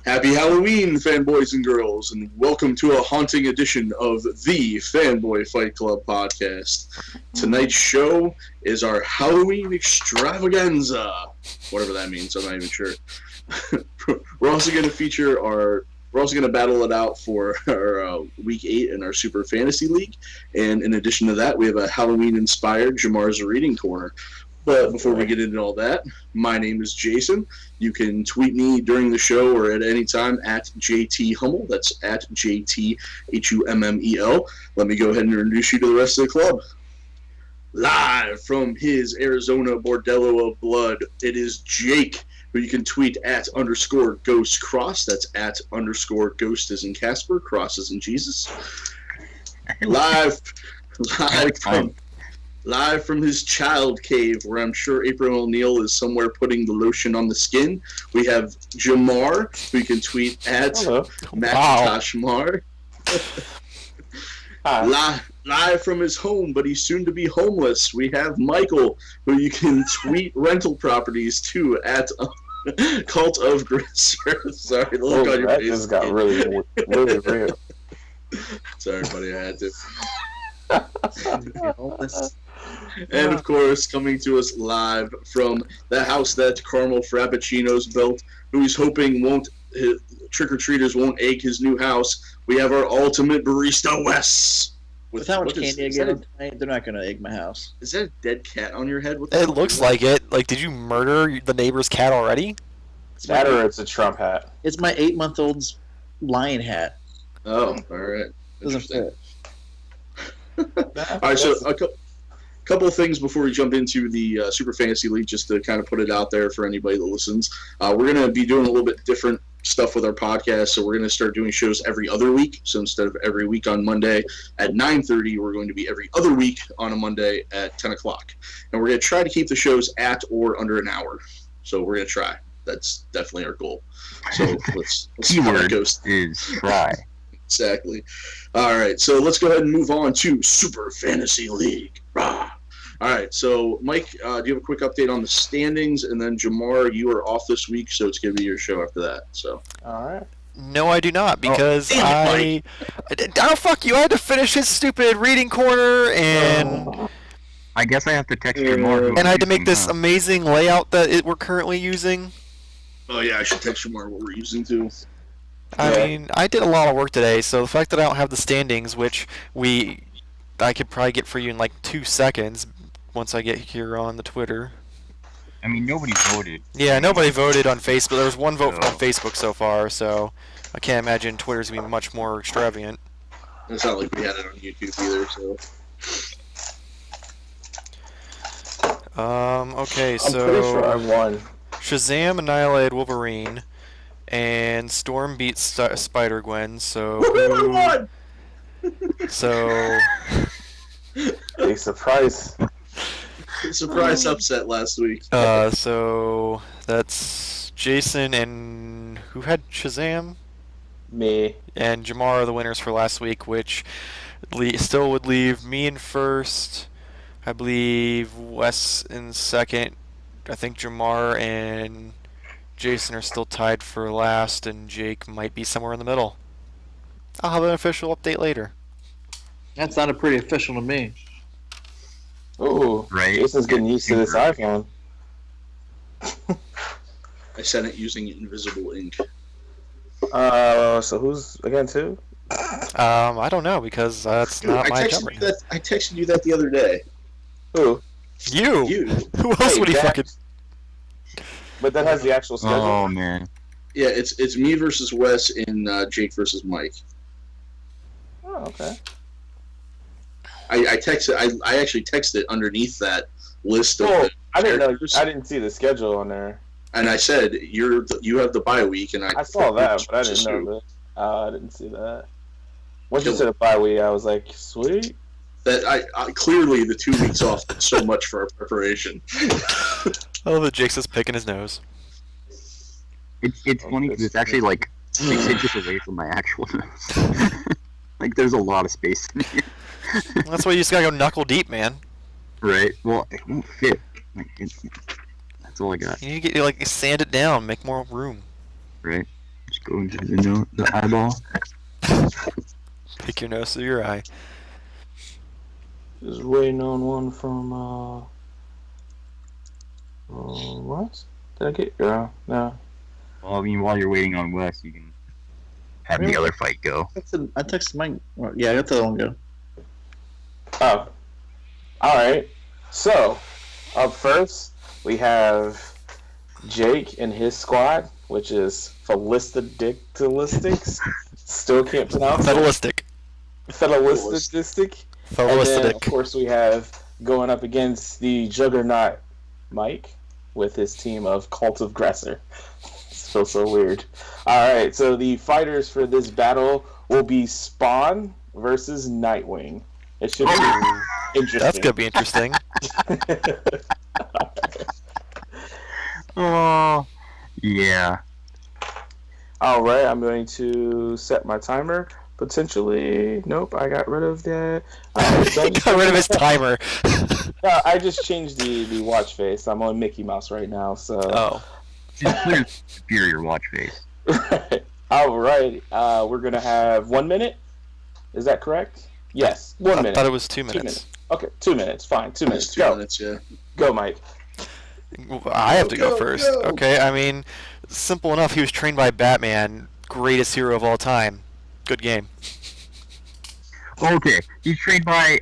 Happy Halloween, fanboys and girls, and welcome to a haunting edition of the Fanboy Fight Club podcast. Tonight's show is our Halloween extravaganza, whatever that means. I'm not even sure. We're also going to battle it out for our Week 8 in our Super Fantasy League, and in addition to that, we have a Halloween-inspired Jamar's Reading Corner. But before we get into all that, my name is Jason. You can tweet me during the show or at any time at JTHummel. That's at JTHummel. Let me go ahead and introduce you to the rest of the club. Live from his Arizona bordello of blood, it is Jake, who you can tweet at _GhostCross. That's at _Ghost as in Casper, Cross as in Jesus. Live from his child cave, where I'm sure April O'Neil is somewhere putting the lotion on the skin, we have Jamar, who you can tweet at McIntoshMar. Live from his home, but he's soon to be homeless, we have Michael, who you can tweet rental properties to at Cult of Grisser. Sorry, the look on your face. This got really, really real. Sorry, buddy, I had to. And of course, coming to us live from the house that Caramel Frappuccino's built, who he's hoping trick-or-treaters won't egg his new house, we have our ultimate barista, Wes. With how much candy I get tonight, they're not going to egg my house. Is that a dead cat on your head? It looks like it. Like, did you murder the neighbor's cat already? That or it's a Trump hat. It's my 8-month-old's lion hat. Oh, all right. Doesn't fit. All right, so a couple of things before we jump into the Super Fantasy League, just to kind of put it out there for anybody that listens. We're going to be doing a little bit different stuff with our podcast, so we're going to start doing shows every other week. So instead of every week on Monday at 9:30, we're going to be every other week on a Monday at 10 o'clock. And we're going to try to keep the shows at or under an hour. So we're going to try. That's definitely our goal. So let's see how it goes. Is try. Exactly. All right, so let's go ahead and move on to Super Fantasy League. Rah. All right, so Mike, do you have a quick update on the standings? And then Jamar, you are off this week, so it's going to be your show after that. So. All right. No, I do not, because oh, fuck you. I had to finish his stupid reading corner, and I guess I have to text Jamar. And I had to make this amazing layout that we're currently using. Oh yeah, I should text Jamar what we're using too. I mean, I did a lot of work today, so the fact that I don't have the standings, which I could probably get for you in like 2 seconds once I get here on the Twitter. I mean, nobody voted. Yeah, nobody voted on Facebook. There was one vote on Facebook so far, so I can't imagine Twitter's going to be much more extravagant. It's not like we had it on YouTube either, so. Okay, so... I'm pretty sure I won. Shazam annihilated Wolverine, and Storm beat Spider-Gwen, so... Who won? So... Big surprise. Surprise upset last week. So that's Jason and who had Shazam? Me. And Jamar are the winners for last week, which still would leave me in first. I believe Wes in second. I think Jamar and Jason are still tied for last, and Jake might be somewhere in the middle. I'll have an official update later. That sounded pretty official to me. Ooh, right. Jason's getting used to this iPhone. I sent it using invisible ink. So who's again two? I don't know, because that's not my job right now. I texted you that the other day. Who? You! Who else would he fucking... But that has the actual schedule. Oh, man. Yeah, it's me versus Wes and Jake versus Mike. Oh, okay. I actually texted underneath that list of I didn't know. I didn't see the schedule on there. And I said you have the bye week, and I saw that, but I didn't know that. I didn't see that. Once you said a bye week, I was like, sweet. That I clearly the 2 weeks off did so much for our preparation. Oh, the Jake's just picking his nose. It's funny because it's actually like 6 inches away from my actual nose. Like there's a lot of space in here. That's why you just gotta go knuckle deep, man. Right. Well, it won't fit. Like, that's all I got. You need to get sand it down, make more room. Right. Just go into the eyeball. Pick your nose through your eye. Just waiting on one from what? Did I get? No. Well, I mean, while you're waiting on Wes, you can have the other fight go. I texted Mike. Well, yeah, I got the other one go. Oh. Alright. So, up first, we have Jake and his squad, which is Fallistidictalistics. Still can't pronounce it. Federalistic. Federalistic. And then, of Federalistic. course, we have going up against the Juggernaut Mike with his team of Cult of Gresser. So weird. Alright, so the fighters for this battle will be Spawn versus Nightwing. It should be interesting. That's gonna be interesting. Oh, yeah. Alright, I'm going to set my timer. Potentially, nope, I got rid of that. He got rid of his timer. I just changed the watch face. I'm on Mickey Mouse right now, so. Oh. Just clear superior watch face. Alright, we're going to have 1 minute. Is that correct? Yes, 1 minute. I thought it was 2 2 minutes. minutes. Okay, 2 minutes. Fine, 2 minutes. It's 2 Go. minutes, yeah. Go, Mike. I have to go first. Go. Okay, I mean, simple enough. He was trained by Batman, greatest hero of all time. Good game. Okay, he's trained by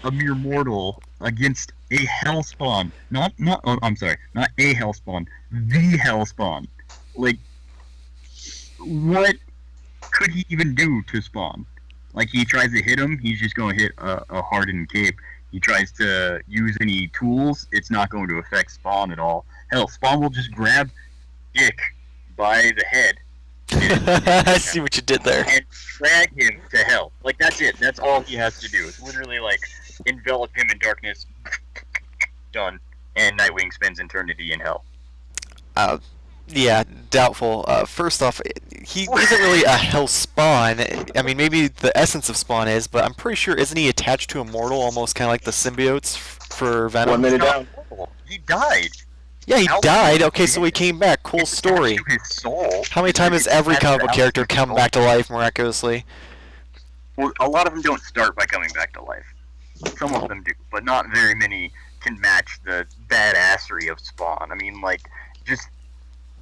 a mere mortal against a Hellspawn. I'm sorry, not a Hellspawn, the Hellspawn. Like, what could he even do to Spawn? Like, he tries to hit him, he's just going to hit a hardened cape. He tries to use any tools, it's not going to affect Spawn at all. Hell, Spawn will just grab Dick by the head I see what you did there. and drag him to hell. Like, that's it. That's all he has to do. It's literally like envelop him in darkness. Done. And Nightwing spends eternity in hell. Yeah, doubtful. First off, he isn't really a hell spawn. I mean, maybe the essence of Spawn is, but I'm pretty sure, isn't he attached to Immortal, almost kind of like the symbiotes for Venom? 1 minute down. He died. Yeah, he How- died. Okay, so he came back. Cool It's story. attached to his soul. How many times has every comic book character come back to life miraculously? Well, a lot of them don't start by coming back to life. Some of them do, but not very many can match the badassery of Spawn. I mean, like, just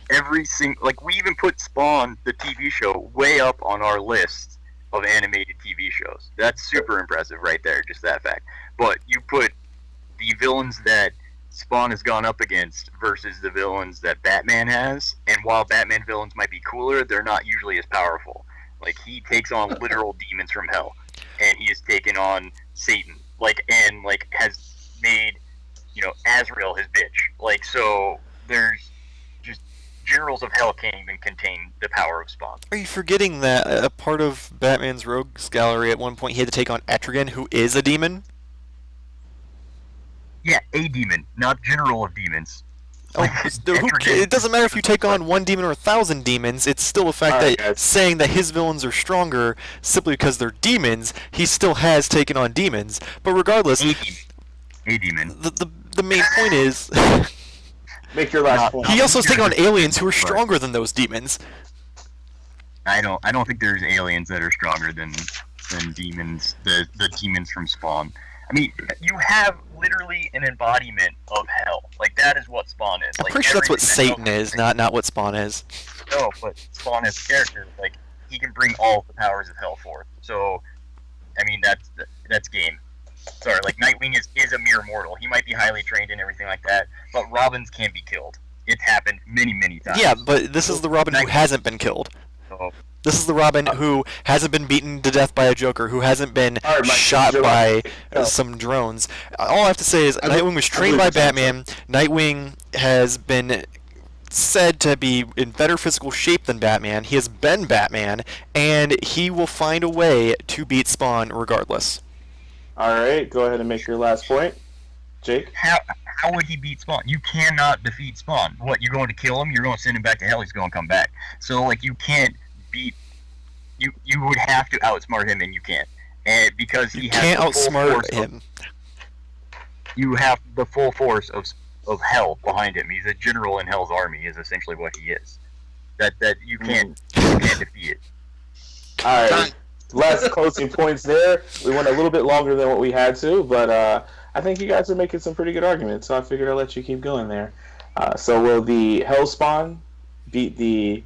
every single... Like, we even put Spawn, the TV show, way up on our list of animated TV shows. That's super impressive right there, just that fact. But you put the villains that Spawn has gone up against versus the villains that Batman has, and while Batman villains might be cooler, they're not usually as powerful. Like, he takes on literal demons from hell, and he has taken on Satan, and has made, Azrael his bitch. Like, so there's just generals of hell can't even contain the power of Spawn. Are you forgetting that a part of Batman's rogues gallery at one point he had to take on Etrigan, who is a demon? Yeah, a demon, not general of demons. Oh, it doesn't matter if you take on one demon or 1,000 demons. It's still a fact Alright, that guys. saying that his villains are stronger simply because they're demons, he still has taken on demons. But regardless, A demon. the main point is Make your last point. he also has taken on aliens who are stronger than those demons. I don't think there's aliens that are stronger than demons. The demons from Spawn. I mean, you have literally an embodiment of hell. Like, that is what Spawn is. I'm Like, pretty sure that's what everything Satan that is, not what Spawn is. No, but Spawn as a character, like, he can bring all the powers of hell forth. So, I mean, that's game. Sorry, like, Nightwing is a mere mortal. He might be highly trained and everything like that, but Robins can be killed. It's happened many, many times. Yeah, but this is the Robin who hasn't been killed. So, This is the Robin who hasn't been beaten to death by a Joker, who hasn't been Alright, Mike, shot you're by on. some drones. All I have to say is Nightwing was trained by Batman. Nightwing has been said to be in better physical shape than Batman. He has been Batman, and he will find a way to beat Spawn regardless. Alright, go ahead and make your last point. Jake? how would he beat Spawn? You cannot defeat Spawn. What, you're going to kill him? You're going to send him back to hell? He's going to come back. So, like, you can't beat... You would have to outsmart him, and you can't. And because he You has can't the full outsmart force him. You have the full force of hell behind him. He's a general in hell's army, is essentially what he is. That you can't and defeat it. All right. Last closing points there. We went a little bit longer than what we had to, but I think you guys are making some pretty good arguments, so I figured I'll let you keep going there. So will the Hellspawn beat the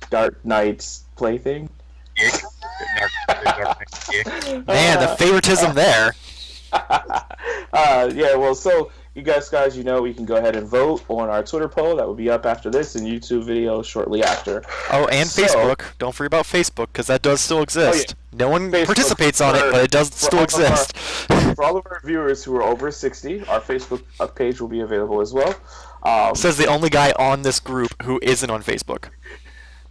Dark Knight's plaything? Dick. Man, the favoritism there. Yeah, well, so you guys, you know, you can go ahead and vote on our Twitter poll. That will be up after this and YouTube video shortly after. Oh, and So- Facebook. Don't forget about Facebook, because that does still exist. No one Facebook participates on it, for- but it does for still all of our- exist. For all of our viewers who are over 60, our Facebook page will be available as well. Says the only guy on this group who isn't on Facebook.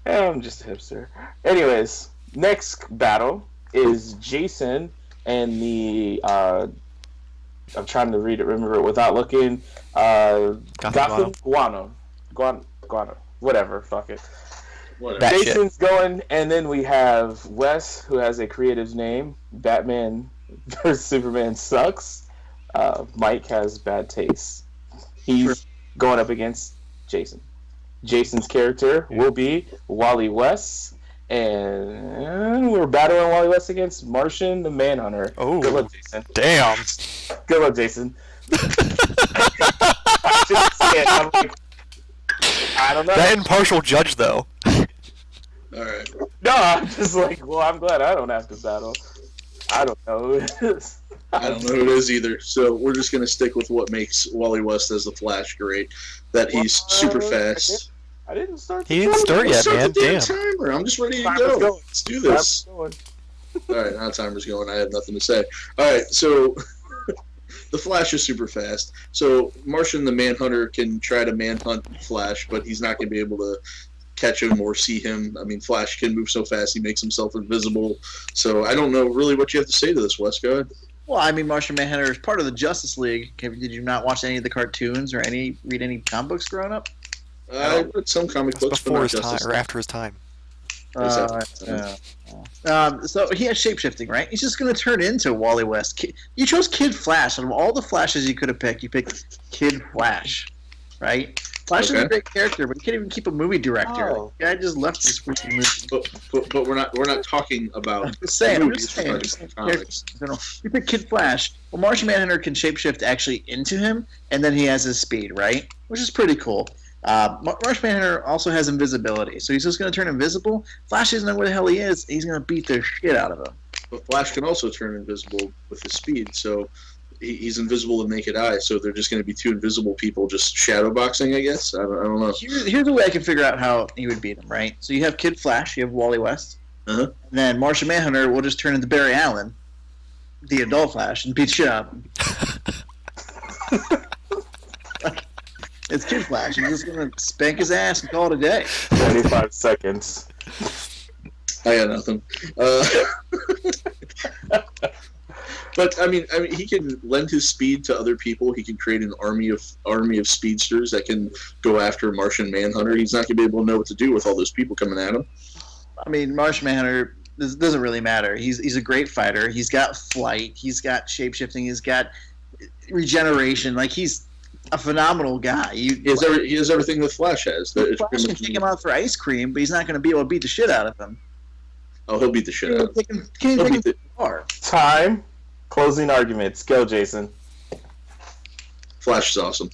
I'm just a hipster. Anyways, next battle is Jason and the I'm trying to remember it without looking. Gotham Guano. Whatever, fuck it. Whatever. That shit. Jason's going, and then we have Wes, who has a creative name. Batman vs Superman sucks. Mike has bad taste. He's going up against Jason. Jason's character will be Wally West, and we're battling Wally West against Martian the Manhunter. Oh. Good luck, Jason. Damn. Good luck, Jason. I just can't. I'm like, I don't know. That impartial judge, though. All right. No, I'm just like, well, I'm glad I don't have to battle. I don't know who it is. I don't know who it is either. So we're just gonna stick with what makes Wally West as the Flash great. That he's super fast. I didn't start. He didn't start yet, Start man. the damn Damn. timer. I'm just ready to Timer's go. going. Let's do this. All right, now timer's going. I have nothing to say. All right, so the Flash is super fast. So Martian the Manhunter can try to manhunt Flash, but he's not going to be able to catch him or see him. I mean, Flash can move so fast he makes himself invisible. So I don't know really what you have to say to this, Wes. Go ahead. Well, I mean, Martian Manhunter is part of the Justice League. Did you not watch any of the cartoons or read any comic books growing up? I read some comic That's books, but before not his time, Justice or League. after his time. So he has shapeshifting, right? He's just going to turn into Wally West. You chose Kid Flash. Out of all the Flashes you could have picked, you picked Kid Flash, right? Flash is a great character, but he can't even keep a movie director. Oh. The guy just left this freaking movie. But we're not talking about I'm just saying. movies, I'm we're just talking saying. comics. You know, you pick Kid Flash. Well, Martian Manhunter can shapeshift actually into him, and then he has his speed, right? Which is pretty cool. Martian Manhunter also has invisibility, so he's just going to turn invisible. Flash doesn't know where the hell he is. He's going to beat the shit out of him. But Flash can also turn invisible with his speed, so he's invisible to naked eye. So they're just going to be two invisible people just shadowboxing, I guess. I don't know. Here's a way I can figure out how he would beat him, right? So you have Kid Flash, you have Wally West, Uh-huh. and then Martian Manhunter will just turn into Barry Allen, the adult Flash, and beat shit out of him. It's Kid Flash. He's just going to spank his ass and call it a day. 25 seconds. I got nothing. But I mean, he can lend his speed to other people. He can create an army of speedsters that can go after Martian Manhunter. He's not going to be able to know what to do with all those people coming at him. I mean, Martian Manhunter, this doesn't really matter. He's a great fighter. He's got flight. He's got shapeshifting. He's got regeneration. Like, he's a phenomenal guy. He has everything that Flash has. Flash can take him out for ice cream, but he's not going to be able to beat the shit out of him. Oh, he'll beat the shit out of him. Can't He'll even beat take him the, far. Time. Closing arguments. Go, Jason. Flash is awesome.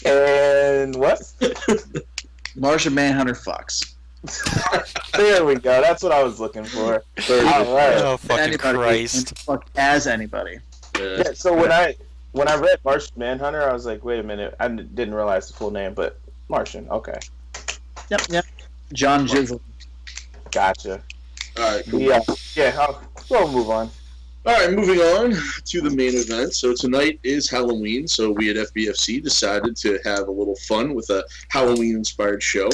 And what? Martian Manhunter fucks. There we go. That's what I was looking for. All right. Oh, fucking Anybody Christ. can fuck as anybody. Yeah, so when I read Martian Manhunter, I was like, wait a minute. I didn't realize the full name, but Martian. Okay. Yep. John Jizzle. Gotcha. All right, cool. Yeah. We'll move on. All right, moving on to the main event. So tonight is Halloween, so we at FBFC decided to have a little fun with a Halloween-inspired show.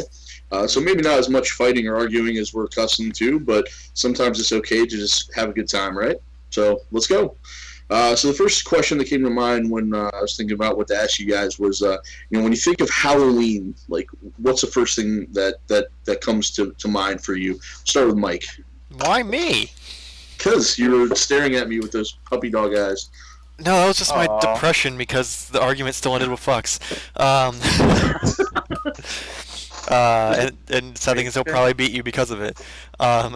So maybe not as much fighting or arguing as we're accustomed to, but sometimes it's okay to just have a good time, right? So let's go. So the first question that came to mind when I was thinking about what to ask you guys was, when you think of Halloween, like, what's the first thing that comes to mind for you? Start with Mike. Why me? Because you were staring at me with those puppy dog eyes. No, that was just my Aw. depression because the argument still ended with fucks. And some things he'll probably beat you because of it. Yeah,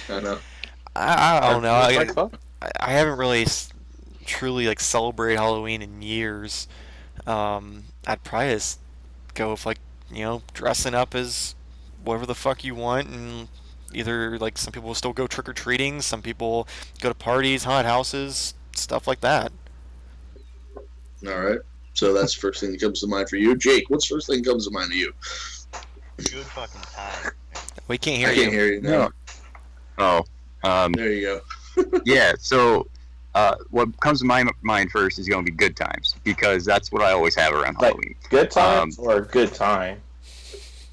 I know. I don't know. Like fun? I haven't really truly like celebrated Halloween in years. I'd probably just go with like dressing up as whatever the fuck you want, and either like some people still go trick or treating, some people go to parties, haunted houses, stuff like that. All right. So that's the first thing that comes to mind for you. Jake, what's the first thing that comes to mind to you? Good fucking time. We can't hear I you. can't hear you now. There you go. Yeah, so what comes to my mind first is going to be good times, because that's what I always have around Like, Halloween. good times or good time?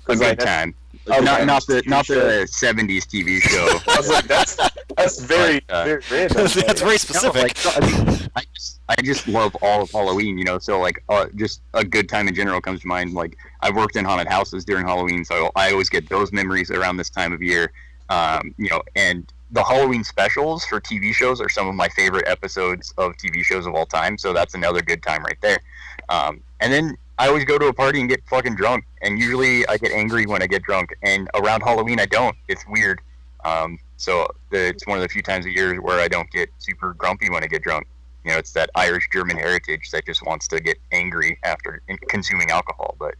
A good time. Not the 70s TV show. I was like, that's very very random. That's very specific. I just love all of Halloween, so like just a good time in general comes to mind. Like, I worked in haunted houses during Halloween, so I always get those memories around this time of year. And the Halloween specials for TV shows are some of my favorite episodes of TV shows of all time, so that's another good time right there. And then I always go to a party and get fucking drunk, and usually I get angry when I get drunk, and around Halloween I don't. It's weird. So it's one of the few times a year where I don't get super grumpy when I get drunk. It's that Irish-German heritage that just wants to get angry after consuming alcohol. But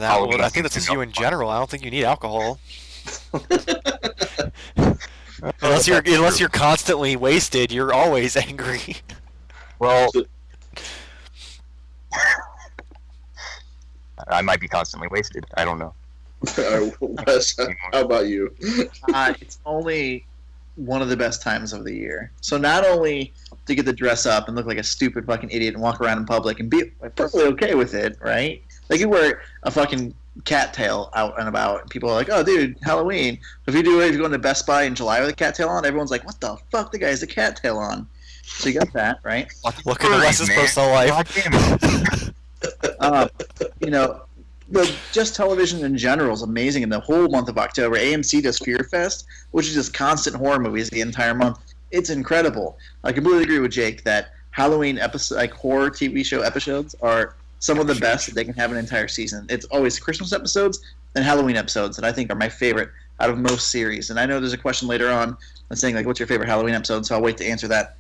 I think that's just you in general. I don't think you need alcohol. Unless you're constantly wasted, you're always angry. Well, I might be constantly wasted. I don't know. Wes, how about you? It's only one of the best times of the year. So not only to get to dress up and look like a stupid fucking idiot and walk around in public and be perfectly okay with it, right? Like, you wear a fucking cattail out and about, and people are like, "Oh, dude, Halloween." If you go into Best Buy in July with a cattail on, everyone's like, "What the fuck? The guy has a cattail on." So you got that, right? Look at the Wes's personal life. Just television in general is amazing. In the whole month of October, AMC does Fear Fest, which is just constant horror movies the entire month. It's incredible. I completely agree with Jake that Halloween episode, like horror TV show episodes, are some of the best that they can have an entire season. It's always Christmas episodes and Halloween episodes that I think are my favorite out of most series. And I know there's a question later on that's saying, like, what's your favorite Halloween episode? So I'll wait to answer that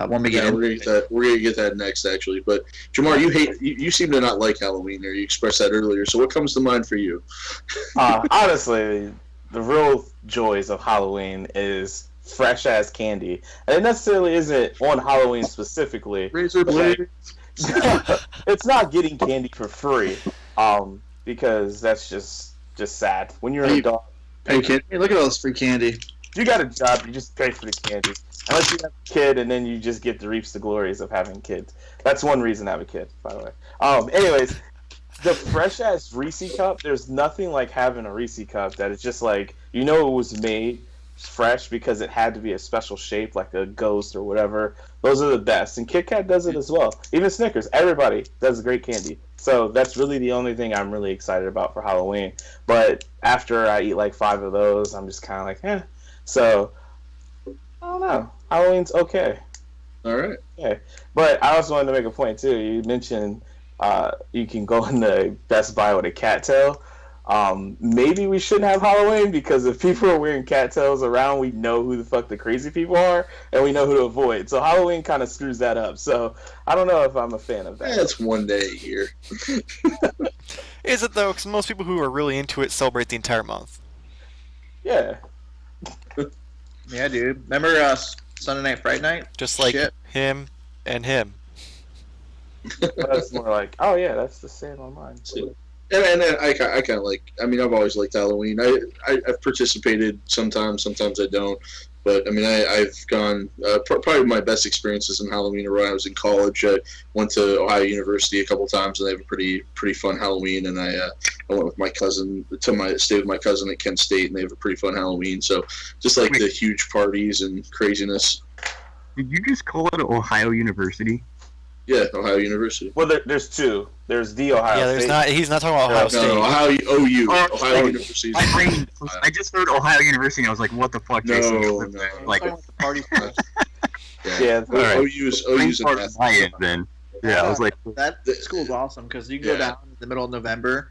when we get We're gonna get that next, actually. But Jamar, you seem to not like Halloween, or you expressed that earlier. So what comes to mind for you? Honestly, the real joys of Halloween is fresh ass candy, and it necessarily isn't on Halloween specifically. Razor blade. It's not getting candy for free, because that's just sad. When you're an adult, Hey, kid, look at all this free candy. you got a job, you just pay for the candy. Unless you have a kid, and then you just get to reap the glories of having kids. That's one reason to have a kid, by the way. Anyways, the fresh ass Reese cup. There's nothing like having a Reese cup that is just like, it was made fresh because it had to be a special shape, like a ghost or whatever. Those are the best, and Kit Kat does it as well. Even Snickers, everybody does great candy. So that's really the only thing I'm really excited about for Halloween. But after I eat like 5 of those, I'm just kind of like, eh. So I don't know. Halloween's okay. All right. Yeah, but I also wanted to make a point too. You mentioned you can go in the Best Buy with a cattail. Maybe we shouldn't have Halloween, because if people are wearing cattails around, we know who the fuck the crazy people are, and we know who to avoid. So Halloween kind of screws that up. So I don't know if I'm a fan of that. That's one day a year. Is it though? Because most people who are really into it celebrate the entire month. Yeah. Yeah, dude. Remember Sunday night, Friday night? Just like Shit. him and him. That's more like, oh yeah, that's the same on mine. And I kind of like. I mean, I've always liked Halloween. I've participated sometimes I don't. But I mean, I've gone. Probably my best experiences in Halloween are when I was in college. I went to Ohio University a couple times, and they have a pretty fun Halloween. And I went with my cousin stayed with my cousin at Kent State, and they have a pretty fun Halloween. So just like the huge parties and craziness. Did you just call it Ohio University? Yeah, Ohio University. Well, there's two. There's the Ohio Yeah, there's State. not. He's not talking about Ohio State. No, Ohio OU. Ohio Oh, University. My brain. I just heard Ohio University, and I was like, "What the fuck, Jason?" No. Like, Party first. Yeah, all right. OU's in part that. of my end, then. Yeah, I was like, That school's awesome because you can go down in the middle of November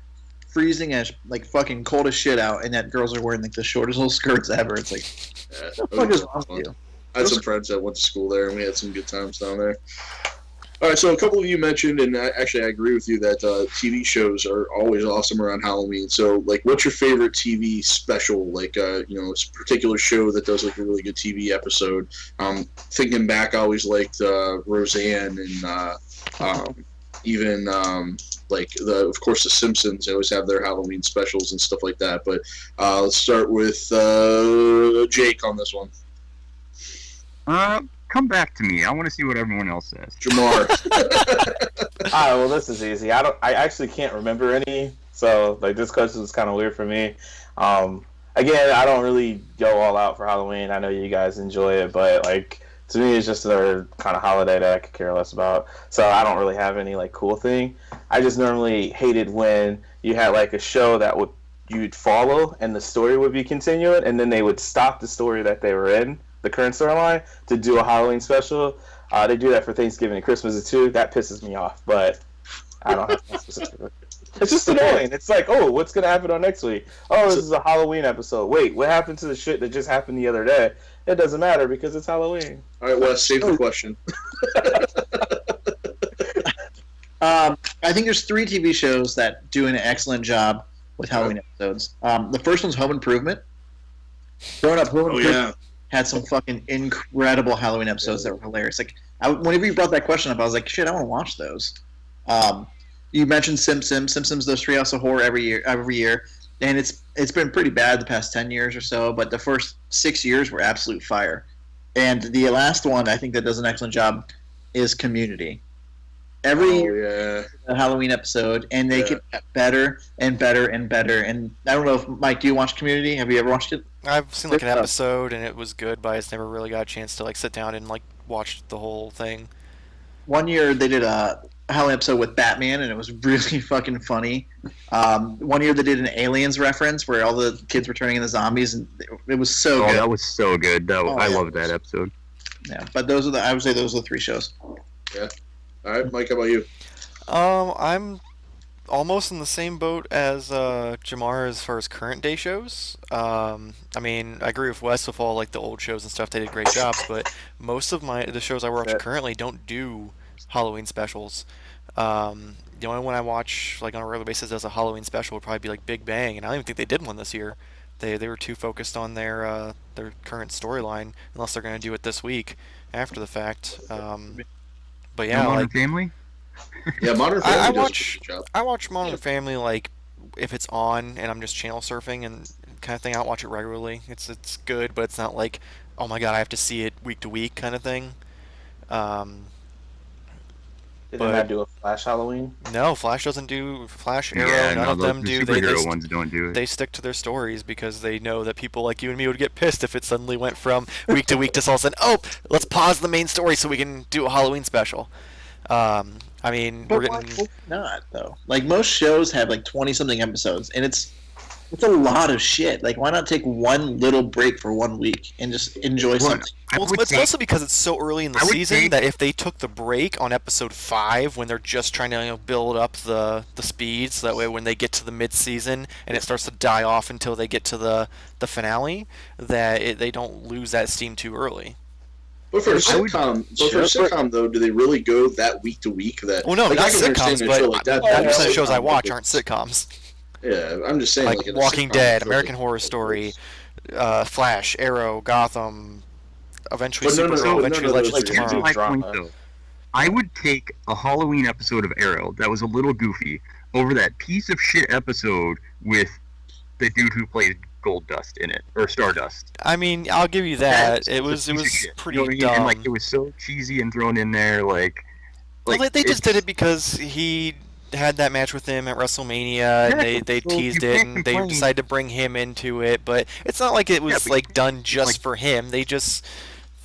freezing as like fucking cold as shit out, and that girls are wearing like the shortest little skirts ever. It's like, what the fuck is wrong with you? I had some friends that went to school there, and we had some good times down there. All right, so a couple of you mentioned, and I agree with you that TV shows are always awesome around Halloween. So, like, what's your favorite TV special? Like, a particular show that does like a really good TV episode. Thinking back, I always liked Roseanne, and even of course, The Simpsons. They always have their Halloween specials and stuff like that. But let's start with Jake on this one. Come back to me. I want to see what everyone else says. Jamar. All right, well, this is easy. I actually can't remember any, so like this question is kind of weird for me. Again, I don't really go all out for Halloween. I know you guys enjoy it, but like to me, it's just another kind of holiday that I could care less about. So I don't really have any like cool thing. I just normally hated when you had like a show that you'd follow and the story would be continuing, and then they would stop the story that they were in, the current storyline, to do a Halloween special. They do that for Thanksgiving and Christmas too. That pisses me off, but I don't have one specifically. It's just annoying. It's like, oh, what's going to happen on next week? Oh, this is a Halloween episode. Wait, what happened to the shit that just happened the other day? It doesn't matter because it's Halloween. All right, Wes, save the question. I think there's 3 TV shows that do an excellent job with Halloween episodes. The first one's Home Improvement. Growing up, Home Improvement had some fucking incredible Halloween episodes that were hilarious. Like, whenever you brought that question up, I was like, shit, I want to watch those. You mentioned Simpsons. Simpsons does Treehouse of Horror every year, and it's been pretty bad the past 10 years or so, but the first 6 years were absolute fire. And the last one, I think that does an excellent job, is Community. Every year, a Halloween episode, and they get better and better and better. And I don't know if, Mike, do you watch Community? Have you ever watched it? I've seen like an episode, and it was good, but I just never really got a chance to like sit down and like watch the whole thing. One year they did a Halloween episode with Batman, and it was really fucking funny. One year they did an Aliens reference where all the kids were turning into zombies, and it was so good. That was so good. I loved that episode. Yeah, but I would say those are the 3 shows. Yeah. All right, Mike, how about you? I'm almost in the same boat as Jamar as far as current day shows. I mean, I agree with Wes with all like the old shows and stuff. They did great jobs, but most of the shows I watch currently don't do Halloween specials. The only one I watch like on a regular basis as a Halloween special would probably be like Big Bang, and I don't even think they did one this year. They were too focused on their current storyline, unless they're going to do it this week after the fact. But yeah, Modern Family. Yeah, Modern Family does a good job. I watch Modern Family like if it's on and I'm just channel surfing and kind of thing. I don't watch it regularly. It's good, but it's not like, oh my god, I have to see it week to week kind of thing. Did they not do a Flash Halloween? No, Flash doesn't do Flash, Arrow. None of them do. Superhero ones don't do it. They stick to their stories because they know that people like you and me would get pissed if it suddenly went from week to week to all of a sudden, oh, let's pause the main story so we can do a Halloween special. I mean, But we're why getting. not though? Like most shows have like 20-something episodes, and it's a lot of shit. Like, why not take one little break for 1 week and just enjoy something? Well, it's mostly because it's so early in the season that if they took the break on episode 5 when they're just trying to build up the speed, so that way when they get to the mid-season and it starts to die off until they get to the finale, that they don't lose that steam too early. But for a sitcom, though, do they really go that week to week? That well, no, like, not I can understand sitcoms, a show but like that. 90% of the shows I watch aren't sitcoms. Yeah, I'm just saying. Like in a Walking sitcom, Dead, show American like- Horror Story, Flash, Arrow, Gotham, eventually But no, Supergirl, eventually no, Legends of Here's Tomorrow. my point, though. I would take a Halloween episode of Arrow that was a little goofy over that piece of shit episode with the dude who played Goldust in it, or Stardust. I mean, I'll give you that. It was a piece of shit. pretty You know what I mean? dumb. And, like, it was so cheesy and thrown in there, like Well, they just did it because he had that match with him at WrestleMania, and they so teased you it, can't and they complain. decided to bring him into it. But it's not like it was but like done just like- for him. They just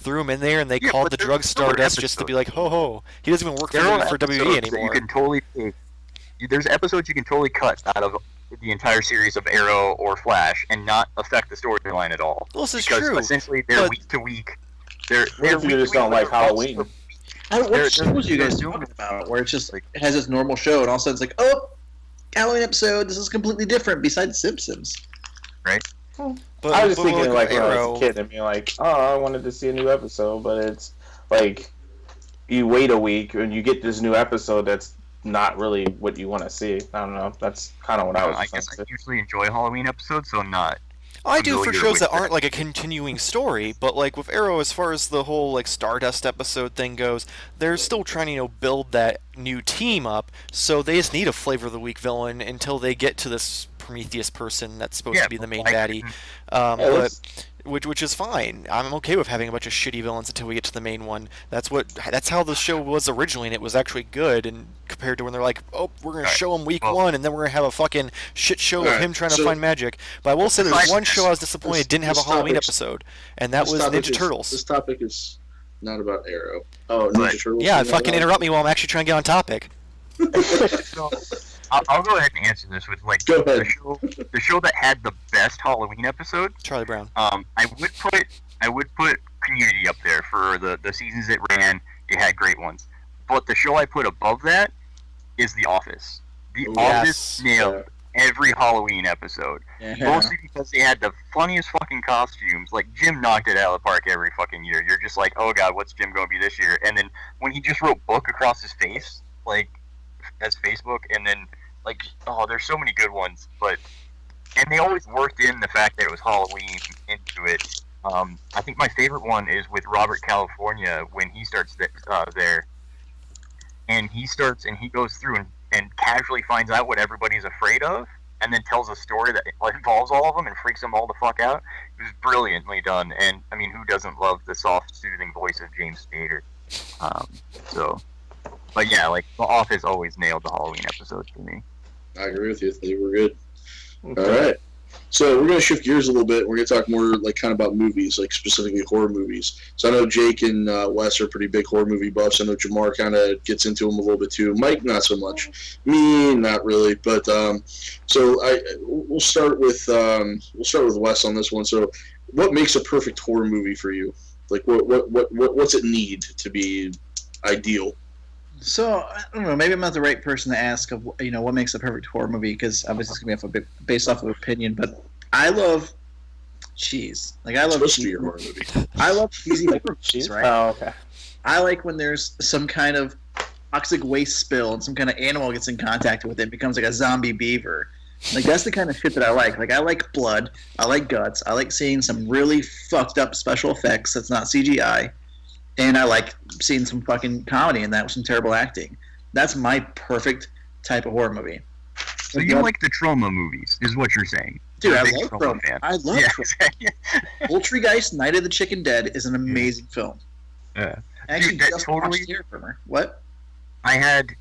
threw him in there, and they Yeah, called but the there's drug other Stardust just to be like, ho ho. He doesn't even work there are for WWE episodes that anymore. You can totally take. There's episodes you can totally cut out of the entire series of Arrow or Flash and not affect the storyline at all. Well, this is because true. essentially they're but- week to week. They're What if you just don't like Halloween? What They're shows are you guys doing talking about where it's just like it has this normal show and all of a sudden it's like, oh, Halloween episode. This is completely different besides Simpsons. But, I was just but thinking, with like, when I Arrow, was a kid, and being like, oh, I wanted to see a new episode, but it's like, you wait a week, and you get this new episode that's not really what you want to see. I don't know. That's kind of what I was I guess I thinking. usually enjoy Halloween episodes, so I'm not. I do for familiar shows with that that. aren't like a continuing story, but like with Arrow, as far as the whole like Stardust episode thing goes, they're still trying to build that new team up, so they just need a flavor of the week villain until they get to this Prometheus person that's supposed to be the main baddie. But which is fine. I'm okay with having a bunch of shitty villains until we get to the main one. That's how the show was originally, and it was actually good. And compared to when they're like, oh, we're gonna show him week one, and then we're gonna have a fucking shit show of him trying to find magic. But I will say, there's one show I was disappointed didn't have a Halloween episode, and that was Ninja Turtles. This topic is not about Arrow. Oh, Ninja Turtles. Yeah, fucking interrupt me while I'm actually trying to get on topic. So, I'll go ahead and answer this with like the show that had the best Halloween episode. Charlie Brown. I would put Community up there for the seasons it ran. It had great ones, but the show I put above that is The Office. The Office nailed every Halloween episode, mostly because they had the funniest fucking costumes. Like Jim knocked it out of the park every fucking year. You're just like, oh god, what's Jim going to be this year? And then when he just wrote book across his face, like as Facebook, and then like, oh, there's so many good ones, and they always worked in the fact that it was Halloween into it. I think my favorite one is with Robert California when he starts there, and he goes through and casually finds out what everybody's afraid of, and then tells a story that involves all of them and freaks them all the fuck out. It was brilliantly done, and I mean, who doesn't love the soft, soothing voice of James Spader? But yeah, like The Office always nailed the Halloween episodes for me. I agree with you. They were good. Okay. All right. So we're going to shift gears a little bit. We're going to talk more like kind of about movies, like specifically horror movies. So I know Jake and Wes are pretty big horror movie buffs. I know Jamar kind of gets into them a little bit too. Mike, not so much. Me, not really. But we'll start with Wes on this one. So, what makes a perfect horror movie for you? Like, what's it need to be ideal? So, I don't know, maybe I'm not the right person to ask of, what makes a perfect horror movie, because obviously it's going to be based off of opinion, but I love cheese. Like, I love cheese. Your horror movie. I love cheesy horror movies, right? Oh, okay. I like when there's some kind of toxic waste spill and some kind of animal gets in contact with it and becomes like a zombie beaver. Like, that's the kind of shit that I like. Like, I like blood. I like guts. I like seeing some really fucked up special effects that's not CGI. And I like seeing some fucking comedy in that with some terrible acting. That's my perfect type of horror movie. So you like the trauma movies, is what you're saying. Dude, You're a I big love trauma trauma. fan. I love trauma. Poltergeist, Night of the Chicken Dead is an amazing film. Yeah. Actually, Dude, just totally. watched Terror Firmer. What? I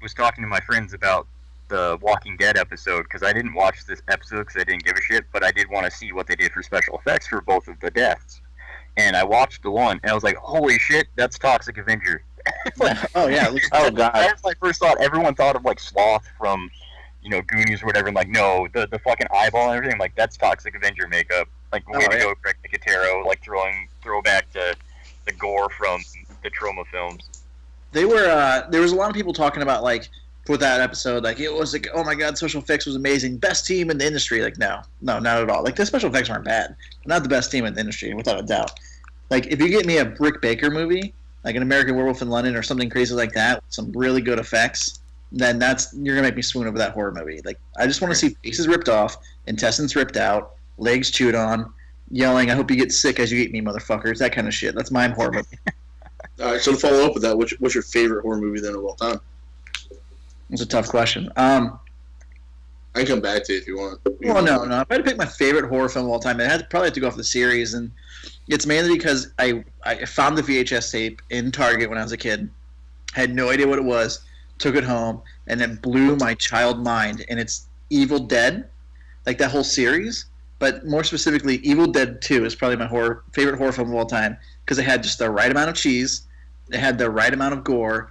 was talking to my friends about the Walking Dead episode, because I didn't watch this episode because I didn't give a shit, but I did want to see what they did for special effects for both of the deaths. And I watched the one, and I was like, holy shit, that's Toxic Avenger. Oh, yeah. Oh, God. That's my first thought. Everyone thought of, like, Sloth from, Goonies or whatever. And, like, no, the fucking eyeball and everything, like, that's Toxic Avenger makeup. Like, way to go, Greg Nicotero, like, throwback to the gore from the Trauma films. There was a lot of people talking about, like, for that episode, like, it was like, oh my god, special effects was amazing, best team in the industry. Like, no, not at all. Like, the special effects aren't bad, not the best team in the industry, without a doubt. Like, if you get me a Brick Baker movie, like an American Werewolf in London or something crazy like that, with some really good effects, then you're gonna make me swoon over that horror movie. Like, I just want to see faces ripped off, intestines ripped out, legs chewed on, yelling, I hope you get sick as you eat me, motherfuckers, that kind of shit. That's my horror movie. All right, so to follow up with that, what's your favorite horror movie then of all time? It's a tough question. I can come back to it if you want. Well, no. If I had to pick my favorite horror film of all time, probably have to go off the series, and it's mainly because I found the VHS tape in Target when I was a kid, had no idea what it was, took it home, and it blew my child mind. And it's Evil Dead, like that whole series, but more specifically, Evil Dead 2 is probably my favorite horror film of all time, because it had just the right amount of cheese, it had the right amount of gore,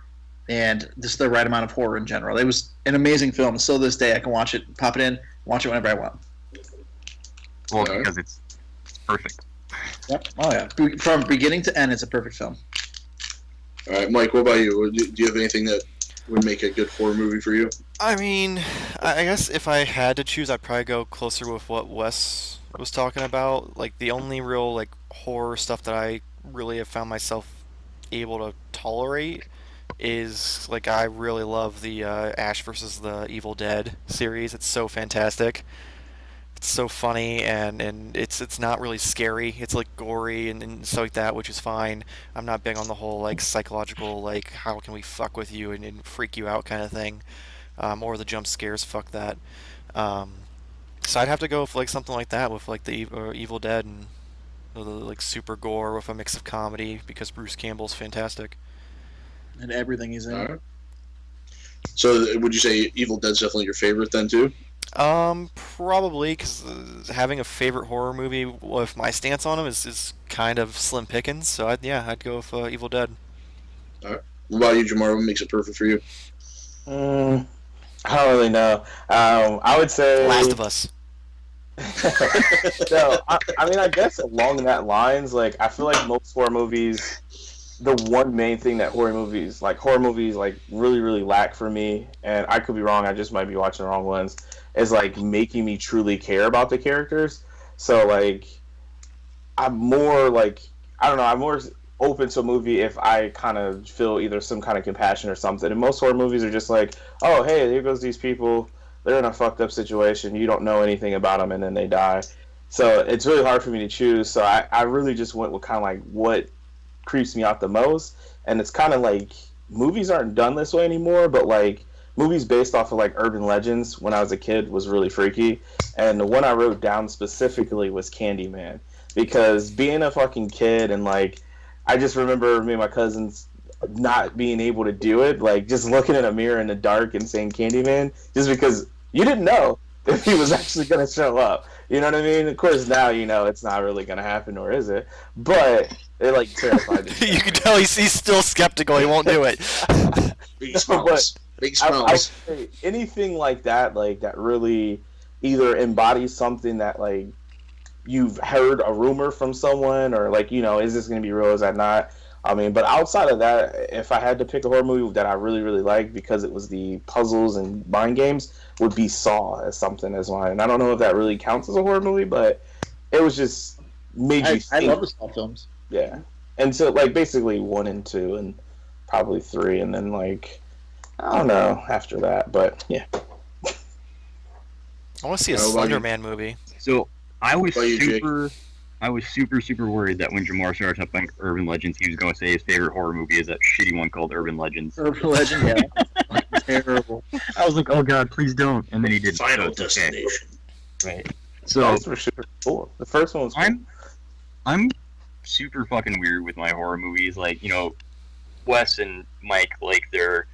and just the right amount of horror in general. It was an amazing film. Still to this day, I can watch it, pop it in, watch it whenever I want. Well, because it's perfect. Yep. Oh, yeah. From beginning to end, it's a perfect film. All right, Mike, what about you? Do you have anything that would make a good horror movie for you? I mean, I guess if I had to choose, I'd probably go closer with what Wes was talking about. Like the only real like horror stuff that I really have found myself able to tolerate is like I really love the Ash versus the Evil Dead series. It's so fantastic. It's so funny and it's not really scary. It's like gory and stuff like that, which is fine. I'm not big on the whole like psychological like how can we fuck with you and freak you out kind of thing, or the jump scares. Fuck that. Um, so I'd have to go with like something like that with like the Evil Dead and the like super gore with a mix of comedy because Bruce Campbell's fantastic. And everything he's in. All right. So would you say Evil Dead's definitely your favorite then too? Probably because having a favorite horror movie with my stance on them is kind of slim pickings. So I'd go with Evil Dead. All right. What about you, Jamar? What makes it perfect for you? I don't really know. I would say Last of Us. No, I mean, I guess along that lines, like I feel like most horror movies, the one main thing that horror movies like really really lack for me, and I could be wrong, I just might be watching the wrong ones, is like making me truly care about the characters. So like I'm more like, I don't know, I'm more open to a movie if I kind of feel either some kind of compassion or something. And most horror movies are just like, oh hey, here goes these people, they're in a fucked up situation, you don't know anything about them, and then they die. So it's really hard for me to choose. So I really just went with kind of like what creeps me out the most. And it's kind of like movies aren't done this way anymore, but like movies based off of like urban legends when I was a kid was really freaky. And the one I wrote down specifically was Candyman, because being a fucking kid and like I just remember me and my cousins not being able to do it, like just looking in a mirror in the dark and saying Candyman, just because you didn't know if he was actually going to show up. You know what I mean? Of course, now you know it's not really going to happen, or is it? But it like terrified me. You can tell he's still skeptical. He won't do it. Big smiles. Big smiles. I say anything like that really either embodies something that like you've heard a rumor from someone, or like, you know, is this going to be real? Is that not? I mean, but outside of that, if I had to pick a horror movie that I really, really liked because it was the puzzles and mind games, would be Saw as something as mine. And I don't know if that really counts as a horror movie, but it was just made you think. I love the Saw films. Yeah. And so, like, basically 1 and 2 and probably 3, and then, like, I don't know after that, but yeah. I want to see a How about Slender you? Man movie. So I was What about you, Jake? super worried that when Jamar started up on Urban Legends, he was going to say his favorite horror movie is that shitty one called Urban Legends. Urban Legend, yeah. Terrible. I was like, oh god, please don't. And then he did. Final so it's okay. Destination. Right. So Those were super cool. The first one was cool. I'm super fucking weird with my horror movies. Like, you know, Wes and Mike, like their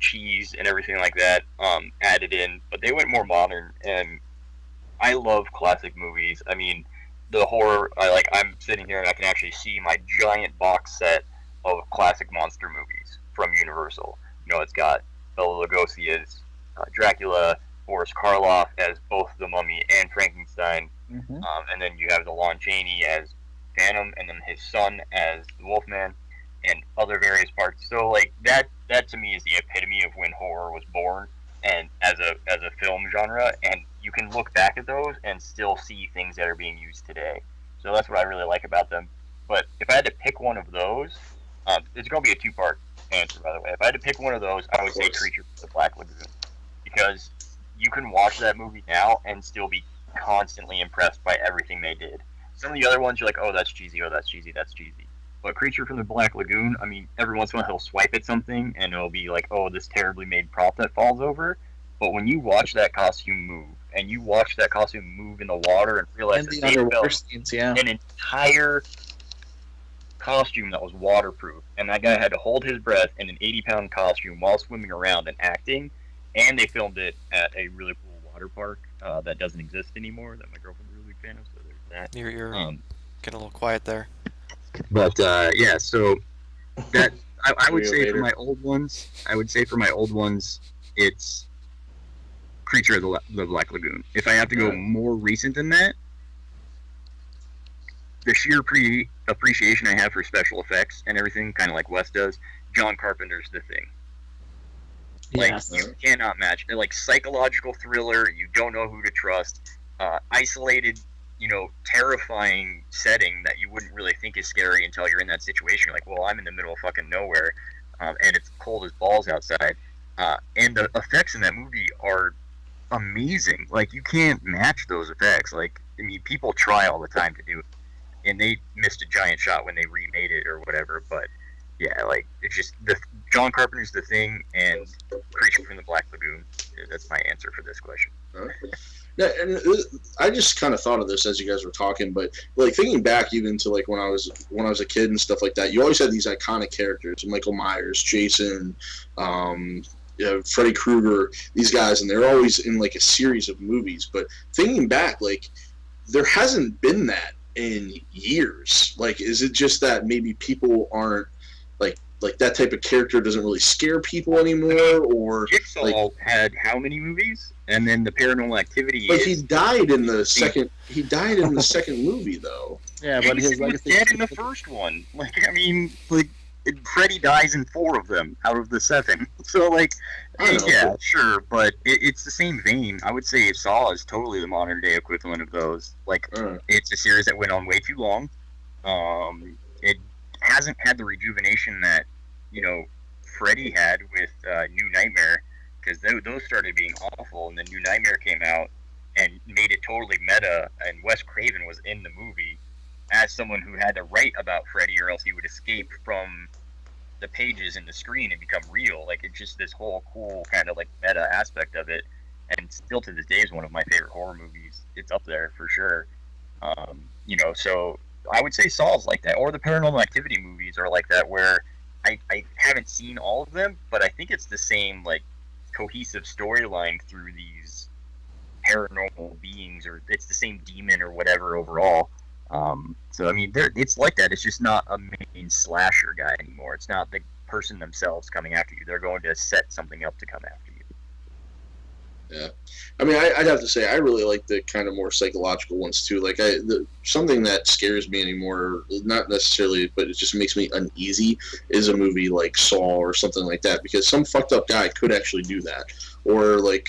cheese and everything like that, added in, but they went more modern. And I love classic movies. I mean, the horror, I'm sitting here and I can actually see my giant box set of classic monster movies from Universal. You know, it's got Bela Lugosi as Dracula, Boris Karloff as both the Mummy and Frankenstein, Mm-hmm. and then you have the Lon Chaney as Phantom, and then his son as the Wolfman, and other various parts. So, like, that to me is the epitome of when horror was born, and as a film genre, and you can look back at those and still see things that are being used today. So that's what I really like about them. But if I had to pick one of those, it's going to be a two-part answer, by the way. If I had to pick one of those, I would say Creature from the Black Lagoon, because you can watch that movie now and still be constantly impressed by everything they did. Some of the other ones, you're like, oh, that's cheesy, that's cheesy. But Creature from the Black Lagoon, I mean, every once in a while he'll swipe at something and it'll be like, oh, this terribly made prop that falls over. But when you watch that costume move, and you watch that costume move in the water and realize And that the they underwater built scenes, yeah. an entire costume that was waterproof, and that guy had to hold his breath in an 80-pound costume while swimming around and acting, and they filmed it at a really cool water park that doesn't exist anymore, that my girlfriend's a really big fan of, so there's that. You're getting a little quiet there. But yeah, so that I would say Later. for my old ones, it's Creature of the Black Lagoon. If I have to go more recent than that, the sheer appreciation I have for special effects and everything, kind of like Wes does, John Carpenter's The Thing. Like, Yes. you cannot match. They're like psychological thriller. You don't know who to trust. Isolated, terrifying setting that you wouldn't really think is scary until you're in that situation. You're like, well, I'm in the middle of fucking nowhere, and it's cold as balls outside. And the effects in that movie are amazing. Like, you can't match those effects. Like, I mean, people try all the time to do it, and they missed a giant shot when they remade it or whatever. But yeah, like, it's just John Carpenter's The Thing and Creature from the Black Lagoon. That's my answer for this question. Yeah, and I just kind of thought of this as you guys were talking, but like thinking back even to like when I was a kid and stuff like that, you always had these iconic characters: Michael Myers, Jason, Freddy Krueger, these guys, and they're always in like a series of movies. But thinking back, like there hasn't been that in years. Like, is it just that maybe people aren't like that type of character doesn't really scare people anymore, or Jigsaw like, had how many movies? And then the Paranormal Activity. but he died in the second. He died in the second movie, though. Yeah, but his he was legacy. dead in the first one. Like, I mean, like Freddy dies in 4 of them out of the 7. So, like, I know. yeah, sure, but it's the same vein. I would say Saw is totally the modern day equivalent of those. Like, it's a series that went on way too long. It hasn't had the rejuvenation that Freddy had with New Nightmare, because those started being awful, and then New Nightmare came out and made it totally meta, and Wes Craven was in the movie as someone who had to write about Freddy, or else he would escape from the pages and the screen and become real. Like, it's just this whole cool kind of like meta aspect of it, and still to this day is one of my favorite horror movies. It's up there for sure. So I would say Saw's like that, or the Paranormal Activity movies are like that, where I haven't seen all of them, but I think it's the same like cohesive storyline through these paranormal beings, or it's the same demon or whatever overall. So I mean, it's like that. It's just not a main slasher guy anymore. It's not the person themselves coming after you. They're going to set something up to come after you. Yeah, I mean, I'd have to say I really like the kind of more psychological ones too. Like, something that scares me anymore, not necessarily, but it just makes me uneasy, is a movie like Saw or something like that, because some fucked up guy could actually do that, or like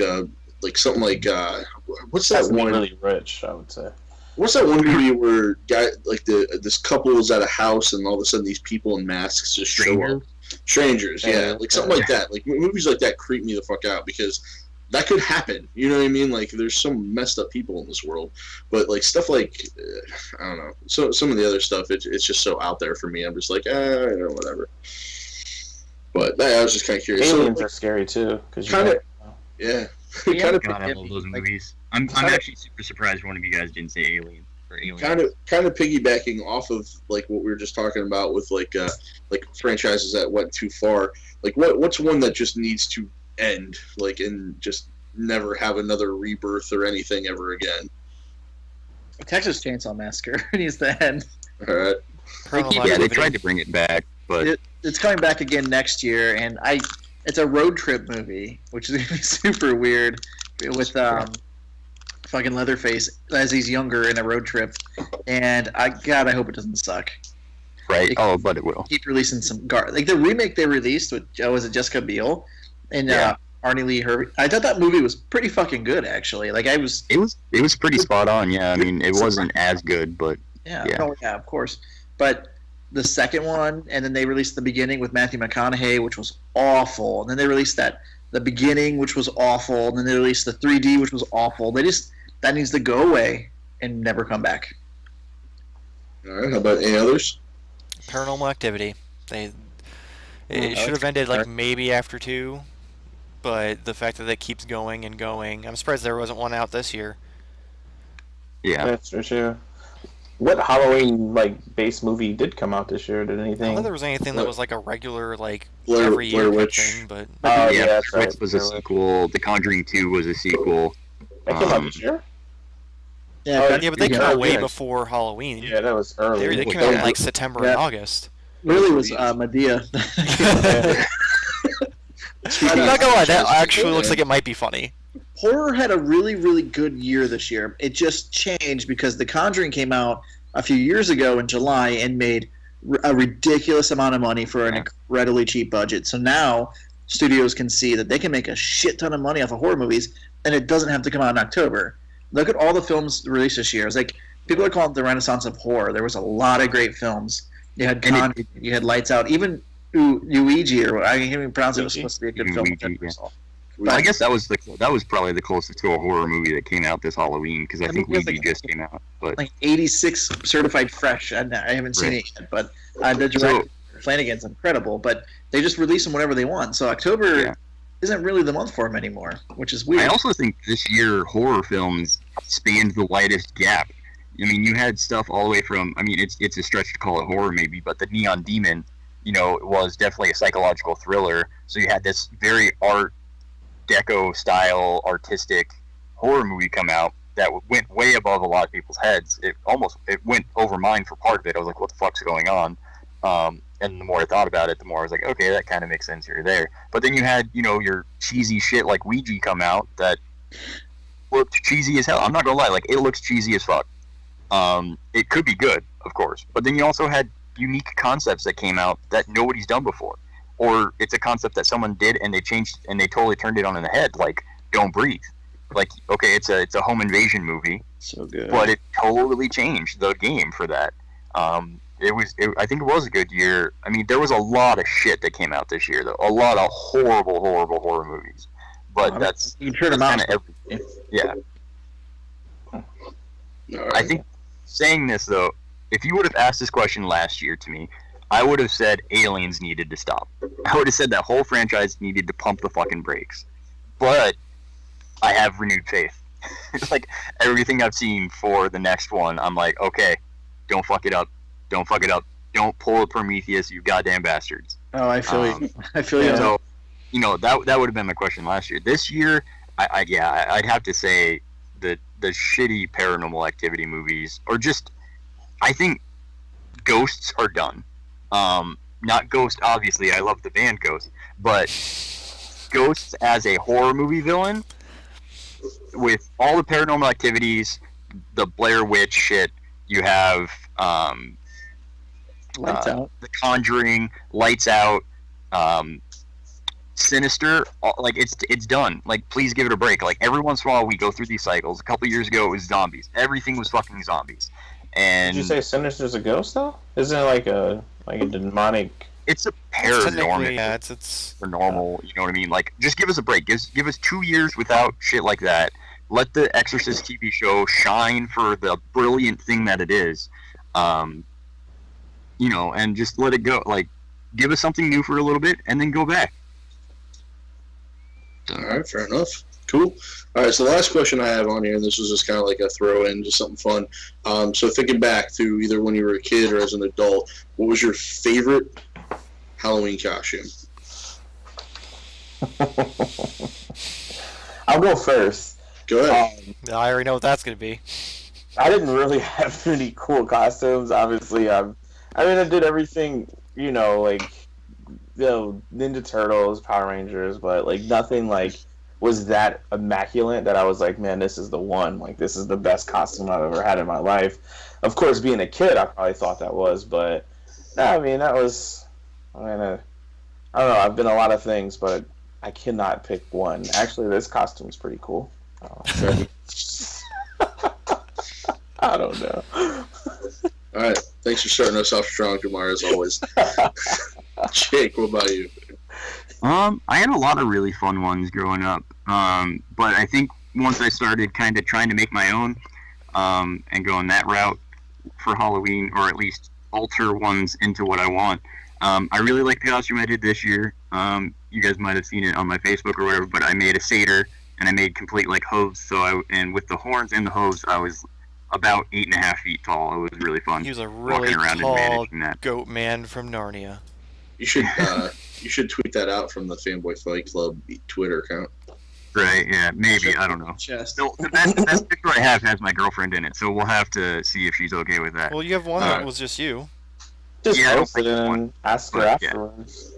something like what's that one? Really rich, I would say. What's that one movie where this couple is at a house and all of a sudden these people in masks just show up? Strangers, yeah, like something like that. Like movies like that creep me the fuck out, because that could happen. You know what I mean? Like, there's some messed up people in this world, but like stuff like I don't know. So some of the other stuff, it's just so out there for me. I'm just like, whatever. But I was just kind of curious. Aliens are scary too, because yeah. God, I love those movies. I'm actually super surprised one of you guys didn't say Alien or Alien. Kind of piggybacking off of like what we were just talking about with like franchises that went too far. Like what's one that just needs to end, like, and just never have another rebirth or anything ever again? Texas Chainsaw Massacre needs to end. All right. They tried to bring it back, but it's coming back again next year, and it's a road trip movie, which is gonna be super weird, with fucking Leatherface as he's younger in a road trip, and I hope it doesn't suck. Right. But it will. Keep releasing some like the remake they released with was it Jessica Biel and Arnie Lee Herbie. I thought that movie was pretty fucking good, actually. Like, it was pretty spot on. Yeah, I mean, it wasn't as good, but yeah, of course. But the second one, and then they released the beginning with Matthew McConaughey, which was awful. And then they released the beginning, which was awful. And then they released the 3D, which was awful. That needs to go away and never come back. All right. How about any others? Paranormal Activity. It should have ended like maybe after 2, but the fact that it keeps going and going, I'm surprised there wasn't one out this year. Yeah, that's for sure. What Halloween base movie did come out this year? Did anything? I don't think there was anything that was like a regular Blair every year Witch thing, but Blair Witch was a sequel. The Conjuring 2 was a sequel. That came out this year. Yeah, but they came out way before Halloween. Yeah, that was early. They came out in like September and August. Really was Medea. I'm not gonna lie, that actually looks like it might be funny. Horror had a really, really good year this year. It just changed because The Conjuring came out a few years ago in July, and made a ridiculous amount of money for an incredibly cheap budget. So now studios can see that they can make a shit ton of money off of horror movies, and it doesn't have to come out in October. Look at all the films released this year. It's like people are calling it the Renaissance of horror. There was a lot of great films. You had you had Lights Out, even Luigi, or I can't even pronounce it. It was supposed to be a good film. But I guess that was probably the closest to a horror movie that came out this Halloween, because I think Ouija just came out. But like 86 certified fresh. I haven't seen it yet, but the director Flanagan's incredible. But they just release them whenever they want. So October isn't really the month for them anymore, which is weird. I also think this year horror films spanned the widest gap. I mean, you had stuff all the way from, I mean, it's a stretch to call it horror maybe, but the Neon Demon, you know, was definitely a psychological thriller. So you had this very Art Deco style artistic horror movie come out that went way above a lot of people's heads. It went over mine for part of it. I was like, what the fuck's going on? And the more I thought about it, the more I was like, okay, that kind of makes sense here or there. But then you had, you know, your cheesy shit like Ouija come out that looked cheesy as hell. I'm not gonna lie, like, it looks cheesy as fuck. It could be good, of course. But then you also had unique concepts that came out that nobody's done before. Or it's a concept that someone did and they changed and they totally turned it on in the head, like Don't Breathe. Like, okay, it's a home invasion movie. So good. But it totally changed the game for that. I think it was a good year. I mean, there was a lot of shit that came out this year, though. A lot of horrible horror movies. But that's you can turn them out. Yeah. Right. I think saying this, though, if you would have asked this question last year to me, I would have said Aliens needed to stop. I would have said that whole franchise needed to pump the fucking brakes. But I have renewed faith. It's like everything I've seen for the next one, I'm like, okay, don't fuck it up. Don't fuck it up. Don't pull a Prometheus, you goddamn bastards. Oh, I feel you. I feel you. So, you know, that would have been my question last year. This year, I'd have to say the shitty Paranormal Activity movies, or just, I think Ghosts are done. Not Ghost, obviously, I love the band Ghost, but Ghosts as a horror movie villain, with all the Paranormal Activities, the Blair Witch shit, you have Lights Out. The Conjuring, Lights Out, Sinister, like it's done. Like, please give it a break. Like, every once in a while we go through these cycles. A couple years ago it was zombies. Everything was fucking zombies. And did you say Sinister's a ghost though? Isn't it like a demonic? It's a paranormal. Yeah, it's normal. You know what I mean? Like, just give us a break. Give us 2 years without shit like that. Let the Exorcist TV show shine for the brilliant thing that it is. You know, and just let it go. Like, give us something new for a little bit, and then go back. All right, fair enough. Cool. All right, so the last question I have on here, and this was just kind of like a throw-in, just something fun. So thinking back to either when you were a kid or as an adult, what was your favorite Halloween costume? I'll go first. Go ahead. I already know what that's gonna be. I didn't really have any cool costumes. Obviously, I did everything, you know, like, you know, Ninja Turtles, Power Rangers, but like nothing like was that immaculate that I was like, man, this is the one. Like, this is the best costume I've ever had in my life. Of course, being a kid, I probably thought that was, but I mean, that was. I don't know. I've been a lot of things, but I cannot pick one. Actually, this costume's pretty cool. I don't know. All right. Thanks for starting us off strong, Jamar, as always. Jake, what about you? I had a lot of really fun ones growing up. But I think once I started kind of trying to make my own, and going that route for Halloween, or at least alter ones into what I want, I really like the costume I did this year. You guys might have seen it on my Facebook or whatever, but I made a satyr, and I made complete, like, hooves. And with the horns and the hooves, I was about 8.5 feet tall. It was really fun. He was a really tall goat man from Narnia. You should tweet that out from the Fanboy Fight Club Twitter account. Right, yeah, maybe, I don't know. The best picture I have has my girlfriend in it, so we'll have to see if she's okay with that. Well, you have one that was just you. Just Yeah, I don't post it think and one. ask her afterwards.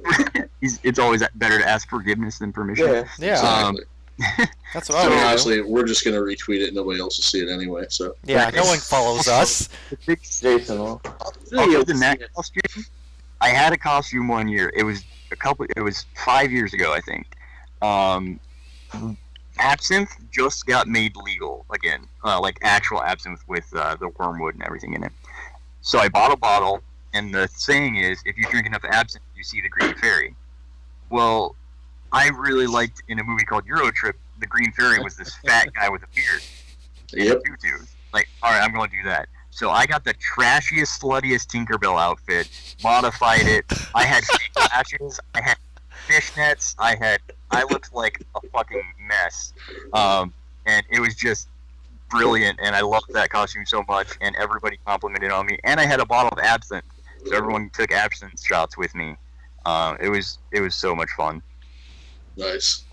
It's always better to ask forgiveness than permission. Yeah. Exactly. That's what So I would do. honestly, we're just gonna retweet it. Nobody else will see it anyway. So Yeah, no one follows us. Jason will. Other than that costume, I had a costume one year. It was It was 5 years ago, I think. Absinthe just got made legal again, like actual absinthe with the wormwood and everything in it. So I bought a bottle, and the saying is, if you drink enough absinthe, you see the green fairy. Well, I really liked, in a movie called Euro Trip, the green fairy was this fat guy with a beard. Yep. Like, all right, I'm going to do that. So I got the trashiest, sluttiest Tinkerbell outfit, modified it. I had fake lashes. I had fishnets. I looked like a fucking mess. And it was just brilliant, and I loved that costume so much, and everybody complimented on me. And I had a bottle of absinthe, so everyone took absinthe shots with me. It was so much fun. Nice.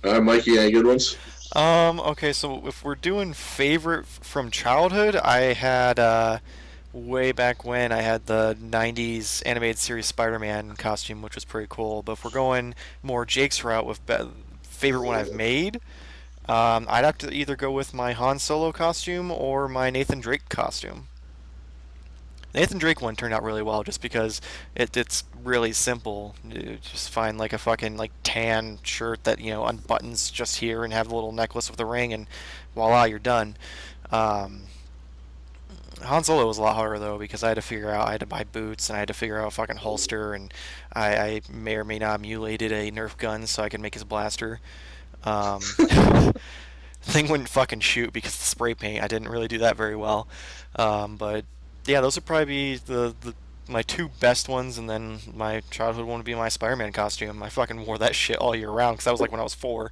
All right, Mikey, any good ones? Okay, so if we're doing favorite from childhood, I had way back when I had the 90s animated series Spider-Man costume, which was pretty cool. But if we're going more Jake's route with favorite one I've made, I'd have to either go with my Han Solo costume or my Nathan Drake costume. Nathan Drake one turned out really well just because it's really simple. You just find like a fucking like tan shirt that, you know, unbuttons just here and have a little necklace with a ring, and voila, you're done. Han Solo was a lot harder though, because I had to buy boots, and I had to figure out a fucking holster, and I may or may not have mutilated a Nerf gun so I could make his blaster. Thing wouldn't fucking shoot because of the spray paint. I didn't really do that very well. But yeah, those would probably be my two best ones, and then my childhood one would be my Spider-Man costume. I fucking wore that shit all year round because that was like when I was 4.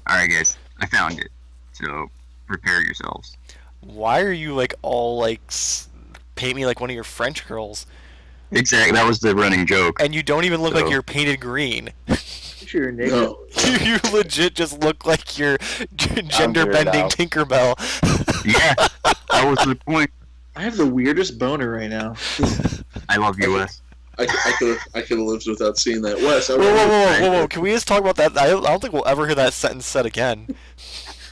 Alright, guys, I found it. So, prepare yourselves. Why are you like all like paint me like one of your French girls? Exactly, that was the running joke. And you don't even look like you're painted green. Sure, you're naked. No. You legit just look like you're gender-bending Tinkerbell. Yeah, that was the point. I have the weirdest boner right now. I love you, Wes. I could have lived without seeing that. Wes, Whoa. Can we just talk about that? I don't think we'll ever hear that sentence said again.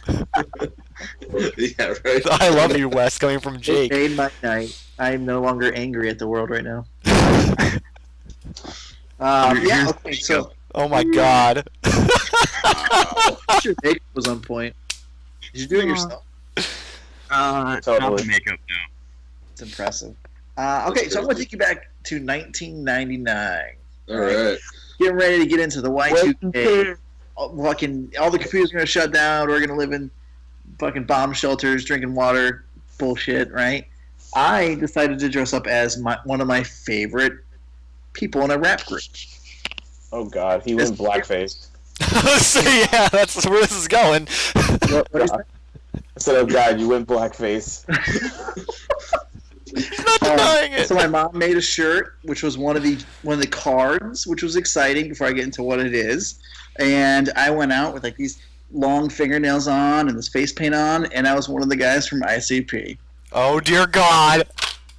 Yeah, right. I love you, Wes, coming from Jake. It made my night. I'm no longer angry at the world right now. Yeah, okay, so... Oh my god. Your makeup was on point. Did you do it yourself? Not the makeup, no. It's impressive. Okay, so I'm going to take you back to 1999. All right. Getting ready to get into the Y2K. Fucking all the computers are going to shut down. We're going to live in fucking bomb shelters, drinking water, bullshit, right? I decided to dress up as one of my favorite people in a rap group. Oh god, he went blackface. So yeah, that's where this is going. What is that? I said, oh god, you went blackface. He's not denying it. So my mom made a shirt, which was one of the cards, which was exciting before I get into what it is. And I went out with like these long fingernails on and this face paint on, and I was one of the guys from ICP. Oh dear god.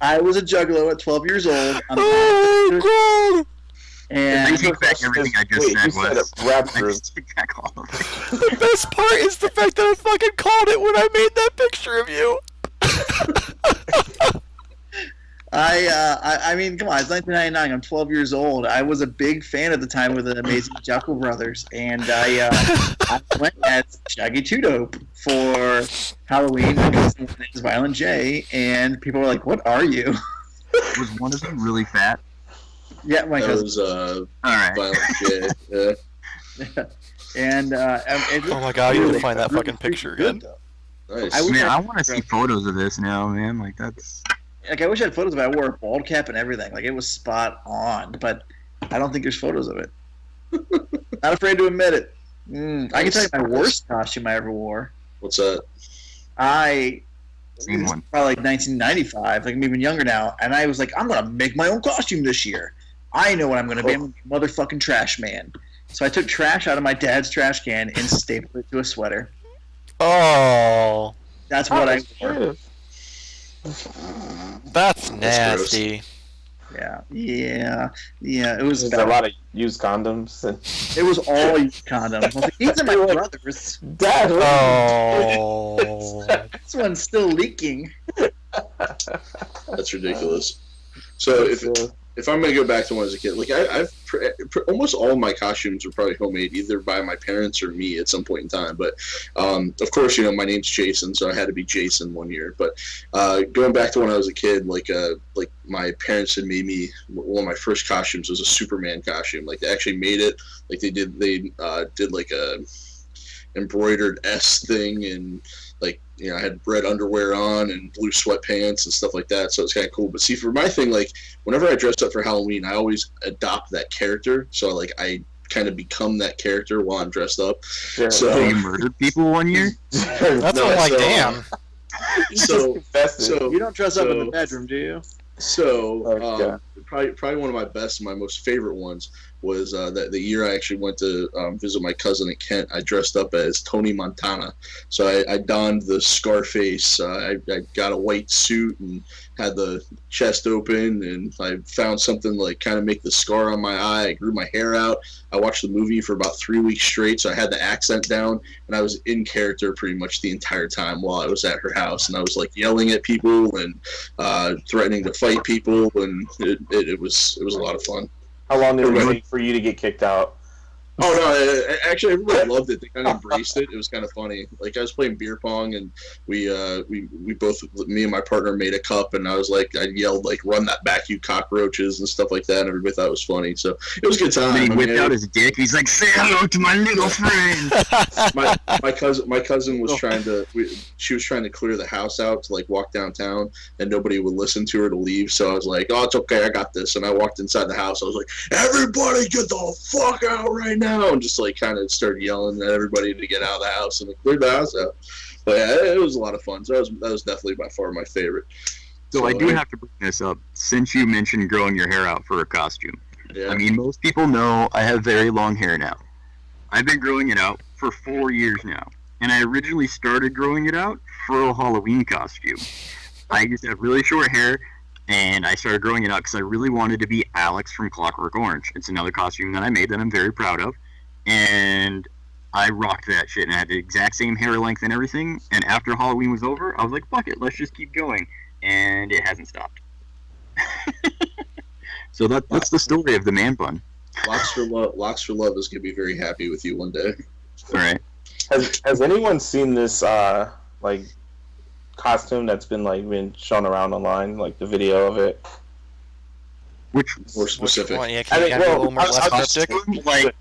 I was a juggalo at 12 years old. Oh god. And I take back everything I just said, Wes. Rap I group. just take back all of it. The best part is the fact that I fucking called it when I made that picture of you. I mean, come on, it's 1999. I'm 12 years old. I was a big fan at the time with the Amazing Jackal Brothers, and I went as Shaggy Two Dope for Halloween because my name is Violent J, and people were like, "What are you?" Was one of them really fat? Yeah, my That cousin. was All right. Violent J. Yeah. And Oh my god, you need to find that fucking picture again. Nice. Man, I want to see photos of this now, man. Like, that's... Like, I wish I had photos of it. I wore a bald cap and everything. Like, it was spot on. But I don't think there's photos of it. Not afraid to admit it. I can tell you my worst costume I ever wore. What's that? Seen one. Probably like 1995. Like, I'm even younger now. And I was like, I'm going to make my own costume this year. I know what I'm going to be. I'm going to be a motherfucking trash man. So I took trash out of my dad's trash can and stapled it to a sweater. Oh. That's what I wore. That's nasty. Yeah. It was There's a lot of used condoms. It was all used condoms. I was like, these are my brothers. Dad, Oh. This one's still leaking. That's ridiculous. So if I'm gonna go back to when I was a kid, like almost all of my costumes were probably homemade, either by my parents or me at some point in time. But of course, my name's Jason, so I had to be Jason one year. But going back to when I was a kid, like my parents had made me one of my first costumes was a Superman costume. Like they actually made it, like they did like a embroidered S thing, and like I had red underwear on and blue sweatpants and stuff like that, so it's kind of cool. But see, for my thing, like whenever I dress up for Halloween, I always adopt that character, so like I kind of become that character while I'm dressed up. Sure. So You murdered people one year? That's No, what I'm like, so- damn. So You don't dress up in the so- bedroom, do you? So Okay. probably one of my best and my most favorite ones was that the year I actually went to visit my cousin in Kent. I dressed up as Tony Montana. So I donned the Scarface. I got a white suit and had the chest open, and I found something like kind of make the scar on my eye. I grew my hair out. I watched the movie for about 3 weeks straight, so I had the accent down, and I was in character pretty much the entire time while I was at her house, and I was like yelling at people and threatening to fight people, and it was a lot of fun. How long did it take for you to get kicked out? Oh no! Actually, everybody loved it. They kind of embraced it. It was kind of funny. Like I was playing beer pong, and we both, me and my partner, made a cup, and I yelled like "Run that back, you cockroaches" and stuff like that. And everybody thought it was funny, so it was a good time. And he whipped out his dick. He's like, "Say hello to my little friend." my cousin was she was trying to clear the house out to like walk downtown, and nobody would listen to her to leave. So I was like, "Oh, it's okay, I got this." And I walked inside the house. I was like, "Everybody, get the fuck out right now!" And just like kind of started yelling at everybody to get out of the house, and cleared the house out. But yeah, it was a lot of fun. So that was definitely by far my favorite. So I do have to bring this up since you mentioned growing your hair out for a costume. Yeah. I mean, most people know I have very long hair now. I've been growing it out for 4 years now, and I originally started growing it out for a Halloween costume. I used to have really short hair, and I started growing it out because I really wanted to be Alex from Clockwork Orange. It's another costume that I made that I'm very proud of, and I rocked that shit, and I had the exact same hair length and everything, and after Halloween was over, I was like, fuck it, let's just keep going, and it hasn't stopped. So that's the story of the man bun. Locks for Love is gonna be very happy with you one day. All right. Has anyone seen this like costume that's been shown around online, like the video of it? Which More specific. One? Yeah, can you get a little more less cryptic? like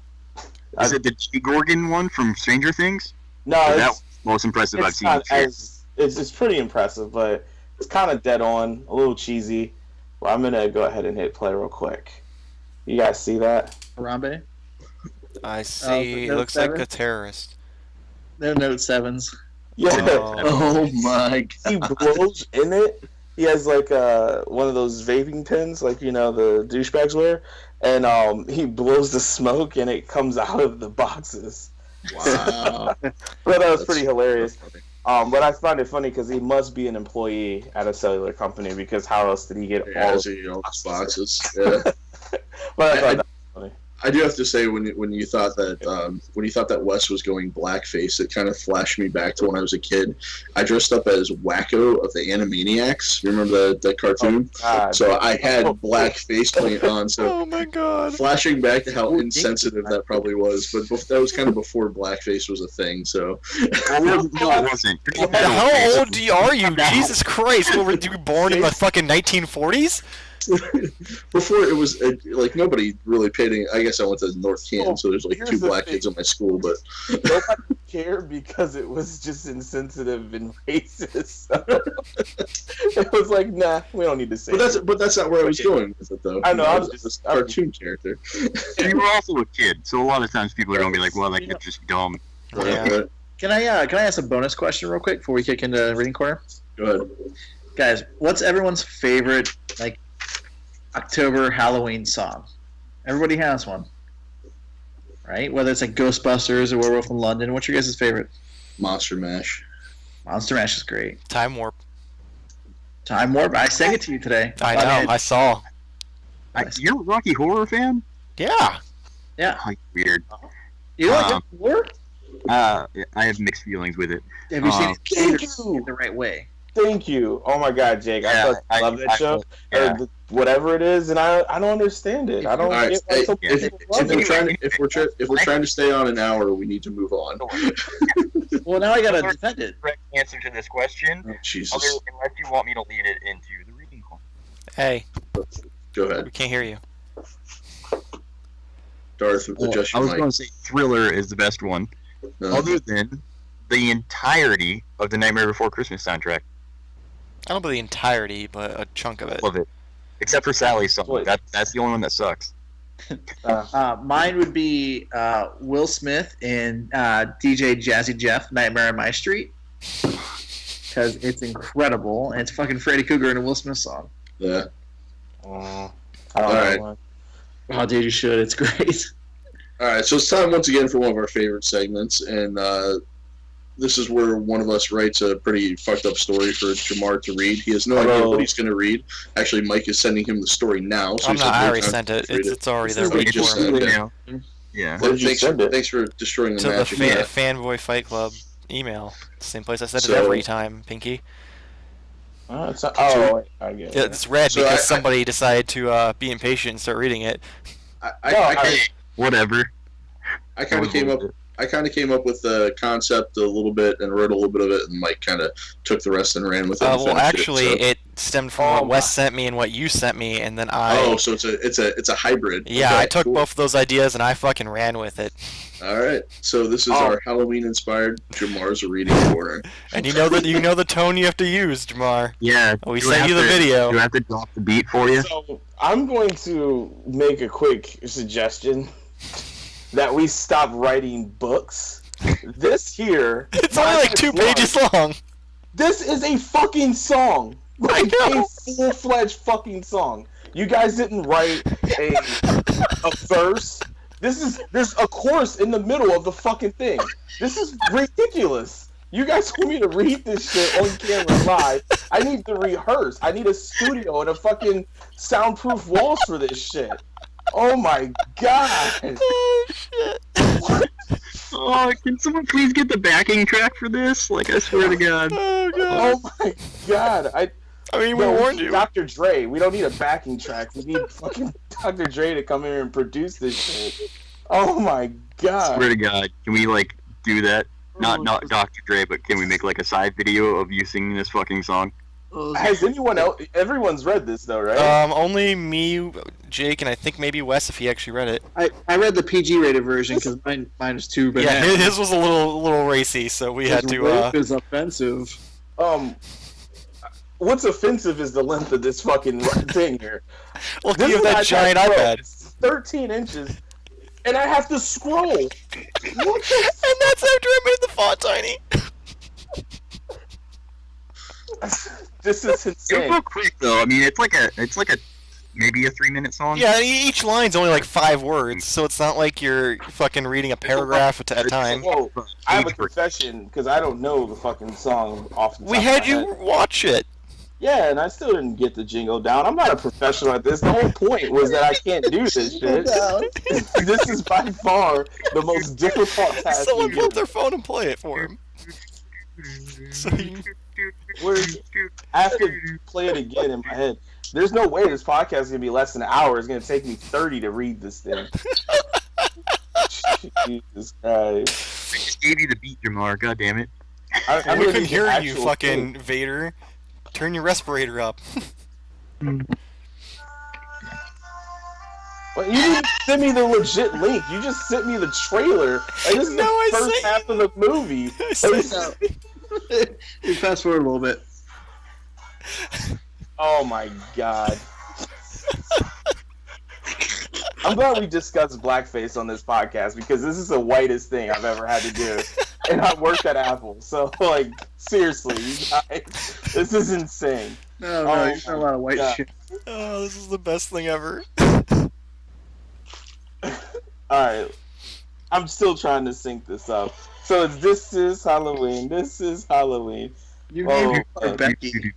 is it the G-Gorgon one from Stranger Things? No, That it's, was the most impressive I've it's seen. not as it's pretty impressive, but it's kind of dead on, a little cheesy. Well, I'm gonna go ahead and hit play real quick. You guys see that? Harambe? I see. It Note looks like 7? a terrorist. They're Note 7s. Yeah. Oh my He blows in it. He has like one of those vaping pens, like the douchebags wear, and he blows the smoke and it comes out of the boxes. Wow. But that was That's pretty hilarious. funny. But I find it funny because he must be an employee at a cellular company, because how else did he get Yeah, all? I see all those boxes. Yeah. But I thought I- that was funny. I do have to say, when you thought that Wes was going blackface, it kind of flashed me back to when I was a kid. I dressed up as Wacko of the Animaniacs. You remember that cartoon? God. So I had black face paint on. So Oh my god. flashing back to how insensitive that probably was, but that was kind of before blackface was a thing. So No, it wasn't. How old are you? Jesus Christ! Were you born in the fucking 1940s? before it was like nobody really paid any. I guess I went to North Canton, so there's like Here's 2 the black thing. kids in my school, but Nobody cared because it was just insensitive and racist. It was like, nah, we don't need to say. but that's not where I was going with it though. I know, I was this just- cartoon character. You were also a kid, so a lot of times people are gonna be like, "Well, that kid's just dumb." Yeah. Right. Can I ask a bonus question real quick before we kick into Reading Corner? Go ahead. Guys, what's everyone's favorite like October Halloween song? Everybody has one, right? Whether it's like Ghostbusters or Werewolf in London. What's your guys' favorite? Monster Mash. Monster Mash is great. Time warp. Time Warp. I sang it to you today. I know. I saw. You're a Rocky Horror fan? Yeah. Yeah. Oh, weird. You like it more? I have mixed feelings with it. Have you seen Um, it the right way? Thank you. Oh my God, Jake. Yeah, I love that show. yeah. Whatever it is, and I don't understand it. I don't All right, get why some if, people if love we're it. trying if we're trying to stay on an hour, we need to move on. Well, now I gotta defend it. Correct answer to this question, Oh, Jesus, unless you want me to lead it into the reading call. Hey, go ahead, we can't hear you. Darth. Adjust I your was mic. going to say Thriller is the best one, No. other than the entirety of the Nightmare Before Christmas soundtrack. I don't know the entirety, but a chunk of it. Love it, except for Sally's song. Wait. That's the only one that sucks. Mine would be Will Smith and DJ Jazzy Jeff, Nightmare on My Street. Because it's incredible, and it's fucking Freddy Cougar and a Will Smith song. Yeah. I don't All right. know. Oh, dude, you should. It's great. All right, so it's time once again for one of our favorite segments, and this is where one of us writes a pretty fucked up story for Jamar to read. He has no idea what he's going to read. Actually, Mike is sending him the story now. So I'm he's not. had I no already time sent to it. read It's already there This is waiting just for him. said, Now. Yeah. Where did you send it? Thanks for destroying the To the magic. of that. Fanboy Fight Club email. Same place I send it So- every time, Pinky. It's not, oh, wait, I get it. Yeah, it's red So because I- somebody decided to be impatient and start reading it. Hey, whatever. I kind of came up. I kind of came up with the concept a little bit and wrote a little bit of it, and Mike kind of took the rest and ran with it. and Well, finished actually, it, it stemmed from Oh what Wes my. sent me and what you sent me, and then I. Oh, so it's a hybrid. Yeah, Okay, I took cool. both of those ideas and I fucking ran with it. All right, so this is our Halloween-inspired Jamar's reading corner. And you know the tone you have to use, Jamar. Yeah. We do I sent have you the to- video. Do I have to drop the beat for you? So I'm going to make a quick suggestion that we stop writing books. This here, It's only like 2 pages long. this is a fucking song. Like a full-fledged fucking song. You guys didn't write a verse. There's a chorus in the middle of the fucking thing. This is ridiculous. You guys want me to read this shit on camera live? I need to rehearse. I need a studio and a fucking soundproof walls for this shit. Oh my god. Oh shit. Oh, can someone please get the backing track for this? Like, I swear to God. Oh god. Oh my god. I mean, we No, warned need you. Dr. Dre. We don't need a backing track. We need fucking Dr. Dre to come here and produce this shit. Oh my god. Swear to God. Can we, like, do that? Not Dr. Dre, but can we make, like, a side video of you singing this fucking song? Has anyone else? Everyone's read this though, right? Only me, Jake, and I think maybe Wes if he actually read it. I read the PG rated version because mine is too bad. Yeah, his was a little racy, so we had to. Rape is offensive. What's offensive is the length of this fucking thing here. Look, This you have is that an giant Pro. iPad, It's 13 inches, and I have to scroll. What the and that's after I made the font tiny. This is It'll insane. go quick, though. I mean, it's like a maybe a 3-minute song. Yeah, each line's only like 5 words, so it's not like you're fucking reading a paragraph at a time. Whoa, I have a confession because I don't know the fucking song off the top We of had my you head. watch it. Yeah, and I still didn't get the jingle down. I'm not a professional at this. The whole point was that I can't do this shit. This is by far the most difficult task. Someone to pull up do. their phone and play it for him. So you, I have to play it again in my head. There's no way this podcast is gonna be less than an hour. It's gonna take me 30 to read this thing. Jesus Christ! I just gave you the beat, Jamar. God damn it. I we really couldn't need hear the you, actual fucking thing. Vader. Turn your respirator up. But you didn't send me the legit link. You just sent me the trailer. Like, this is No, I the first sent half of the movie. I said- You fast forward a little bit. Oh my god. I'm glad we discussed blackface on this podcast because this is the whitest thing I've ever had to do. And I worked at Apple. So, like, seriously, you guys, this is insane. No, Oh, you're talking a lot of white God. shit. Oh, this is the best thing ever. Alright. I'm still trying to sync this up. So it's This Is Halloween. This is Halloween. You Oh, gave your Becky.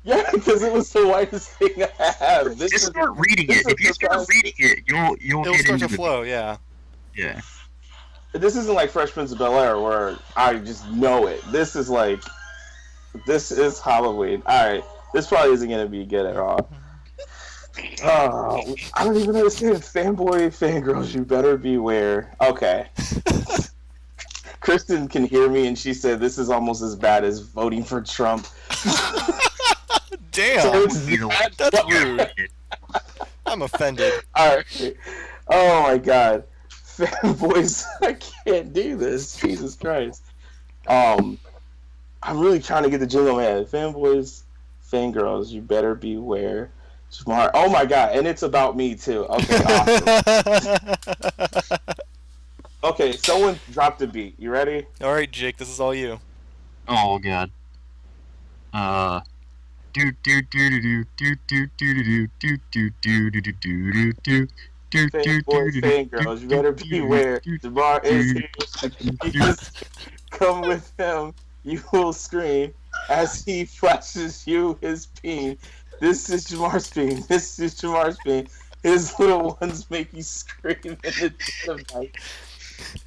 Yeah, because it was the whitest thing I have. This Just is, start reading this it. is If you start surprising. reading it, you'll It'll get start into to the flow, yeah. Yeah. This isn't like Fresh Prince of Bel-Air where I just know it. This is like This is Halloween. Alright, this probably isn't going to be good at all. Oh, I don't even understand. Fanboy, fangirls, you better beware. Okay. Kristen can hear me, and she said this is almost as bad as voting for Trump. Damn, So it's that's rude. I'm offended. Alright. Oh my god. Fanboys, I can't do this. Jesus Christ. I'm really trying to get the jingle, man. Fanboys, fangirls, you better beware. Smart. Oh my god, and it's about me too. Okay, awesome. Okay, someone drop the beat. You ready? All right, Jake, this is all you. Oh god. Do do do do do do do do do do do do do do. Fanboys, fangirls, you better beware. Jamar is here. You just come with him. You will scream as he flashes you his peen. This is Jamar's peen. This is Jamar's peen. His little ones make you scream in the dead of night.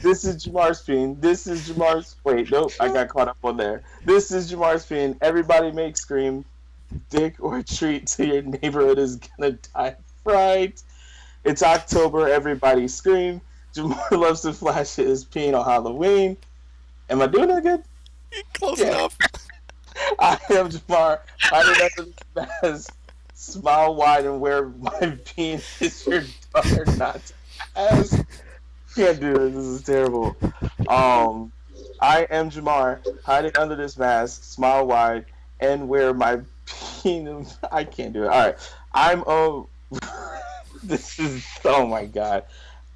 This is Jamar's peen. This is Jamar's. Wait, nope, I got caught up on there. This is Jamar's peen. Everybody make scream. Dick or treat to your neighborhood is gonna die fright. It's October. Everybody scream. Jamar loves to flash his peen on Halloween. Am I doing that good? Close enough. I am Jamar. I did under the mask. Smile wide and wear my peen is your daughter not to ask. Can't do this. This is terrible. I am Jamar. Hiding under this mask. Smile wide and wear my peen. I can't do it. All right. I'm This is. Oh my god.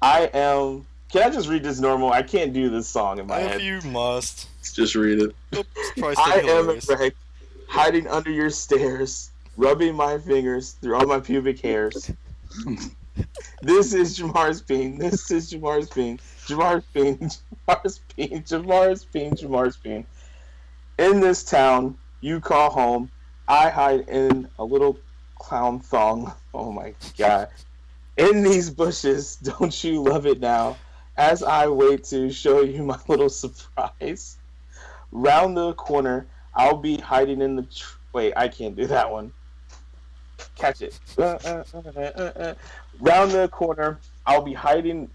I am. Can I just read this normal? I can't do this song in my head. If you must. Just read it. Oops, probably I still am a hilarious. wreck, hiding under your stairs, rubbing my fingers through all my pubic hairs. This is Jamar's peen. This is Jamar's peen. Jamar's peen. Jamar's peen. Jamar's peen. Jamar's peen. In this town you call home, I hide in a little clown thong. Oh my god. In these bushes, don't you love it now? As I wait to show you my little surprise. Round the corner, I'll be hiding in the... Wait, I can't do that one. Catch it. Round the corner, I'll be hiding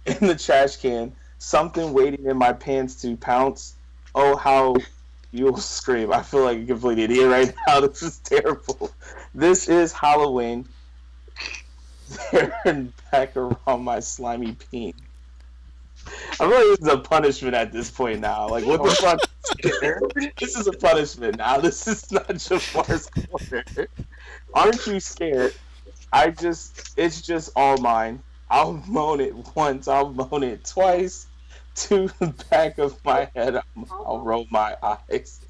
in the trash can. Something waiting in my pants to pounce. Oh, how you'll scream. I feel like a complete idiot right now. This is terrible. This is Halloween. There and back around my slimy peen. I feel like this is a punishment at this point now. Like, what the fuck? This is a punishment now. This is not Jamar's corner. Aren't you scared? It's just all mine. I'll moan it once, I'll moan it twice. To the back of my head, I'll roll my eyes.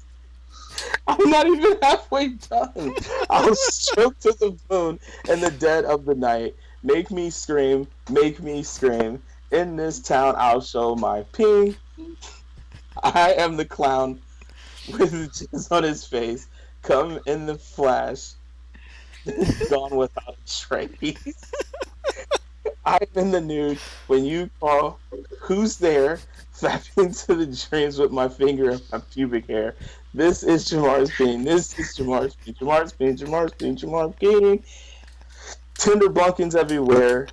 I'm not even halfway done. I'll stroke to the moon in the dead of the night. Make me scream, make me scream. In this town, I'll show my peen. I am the clown with jizz on his face. Come in the flash. Gone without a trace. I'm in the nude when you call. Who's there? Fapping to the dreams with my finger and my pubic hair. This is Jamar's peen. This is Jamar's peen. Jamar's peen. Jamar's peen. Jamar's peen. Tender bumpkins everywhere.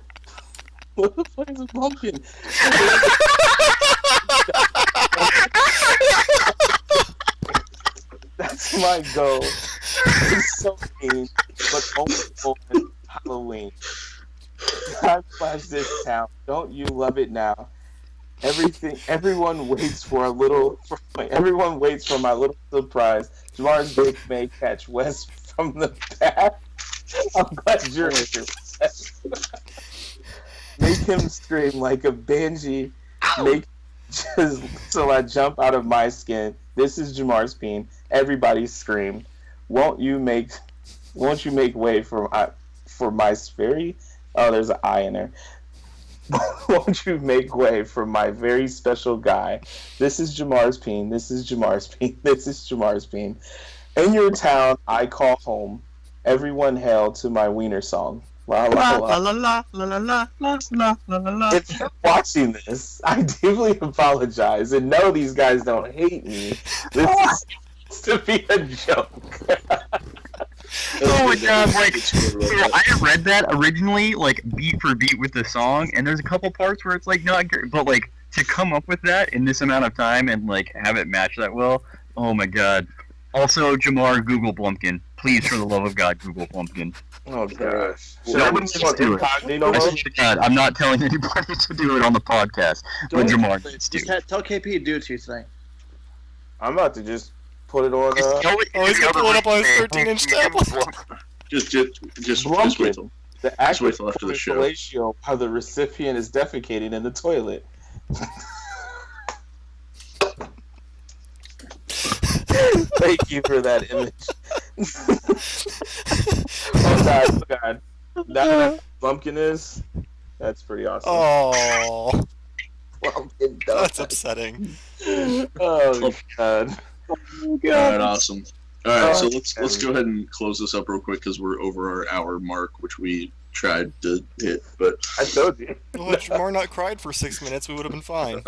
What the fuck is a bumpkin? That's my goal. It's so mean, but only on Halloween. I flash this town. Don't you love it now? Everyone waits for everyone waits for my little surprise. Jamar's dick may catch West from the back. I'm glad you're here. Make him scream like a banshee. Make just so I jump out of my skin. This is Jamar's peen. Everybody scream. Won't you make way for my very... Oh, there's an I in there. Won't you make way for my very special guy? This is Jamar's peen. This is Jamar's peen. This is Jamar's peen. In your town, I call home. Everyone hail to my wiener song. La la la la la la la la la la la la. If you're watching this, I deeply apologize, and no, these guys don't hate me. This is to be a joke. Oh my god, like, so I read that originally, like, beat for beat with the song, and there's a couple parts where it's, like, not great, but, like, to come up with that in this amount of time and, like, have it match that well, oh my god. Also, Jamar, Google Blumpkin. Please, for the love of God, Google Blumpkin. Oh gosh. Nobody Should needs to do it. incognito I mode? swear to God, I'm not telling anybody to do it on the podcast, but Jamar needs to. Just tell KP to do it to you tonight. I'm about to just put it on. Just tell it Oh, he's to the gonna pull it other up on his person. 13-inch tablet. Just Blumpkin. wait till. The Just act wait till after the show. fellatio how the recipient is defecating in the toilet. Thank you for that image. Oh god. That Blumpkin is. That's pretty awesome. Oh, Blumpkin that's does. upsetting. Oh god. All right, awesome. All right, so Oh, let's go ahead and close this up real quick because we're over our hour mark, which we tried to hit. But I told you. Well, had Jamar not cried for 6 minutes, we would have been fine.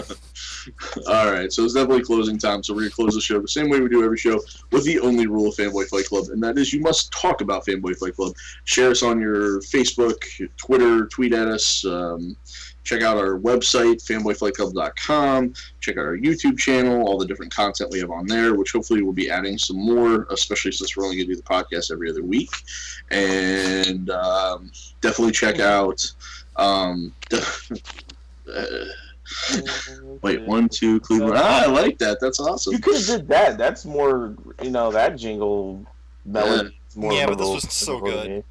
all right, so it's definitely closing time. So we're gonna close the show the same way we do every show, with the only rule of Fanboy Fight Club, and that is you must talk about Fanboy Fight Club. Share us on your Facebook, your Twitter, tweet at us. Check out our website, fanboyfightclub.com. Check out our YouTube channel, all the different content we have on there, which hopefully we'll be adding some more, especially since we're only going to do the podcast every other week. And definitely check out... wait, 1, 2, Cleveland. I like that. That's awesome. You could have did that. That's more, that jingle melody. is more Yeah, but this memorable was so for good. me.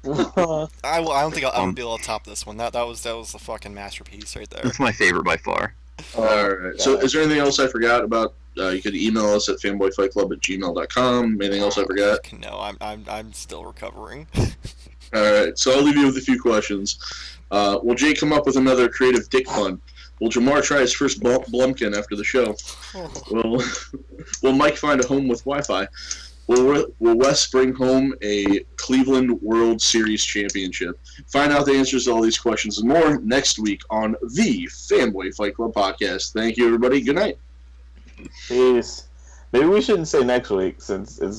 I don't think I'll be able to top this one. That was the fucking masterpiece right there. That's my favorite by far. All right. So is there anything else I forgot about? You could email us at fanboyfightclub@gmail.com. Anything else I forgot? No, I'm still recovering. All right. So I'll leave you with a few questions. Will Jay come up with another creative dick pun? Will Jamar try his first Blumpkin after the show? Will Mike find a home with Wi-Fi? Will Wes bring home a Cleveland World Series championship? Find out the answers to all these questions and more next week on the Fanboy Fight Club podcast. Thank you, everybody. Good night. Peace. Maybe we shouldn't say next week since it's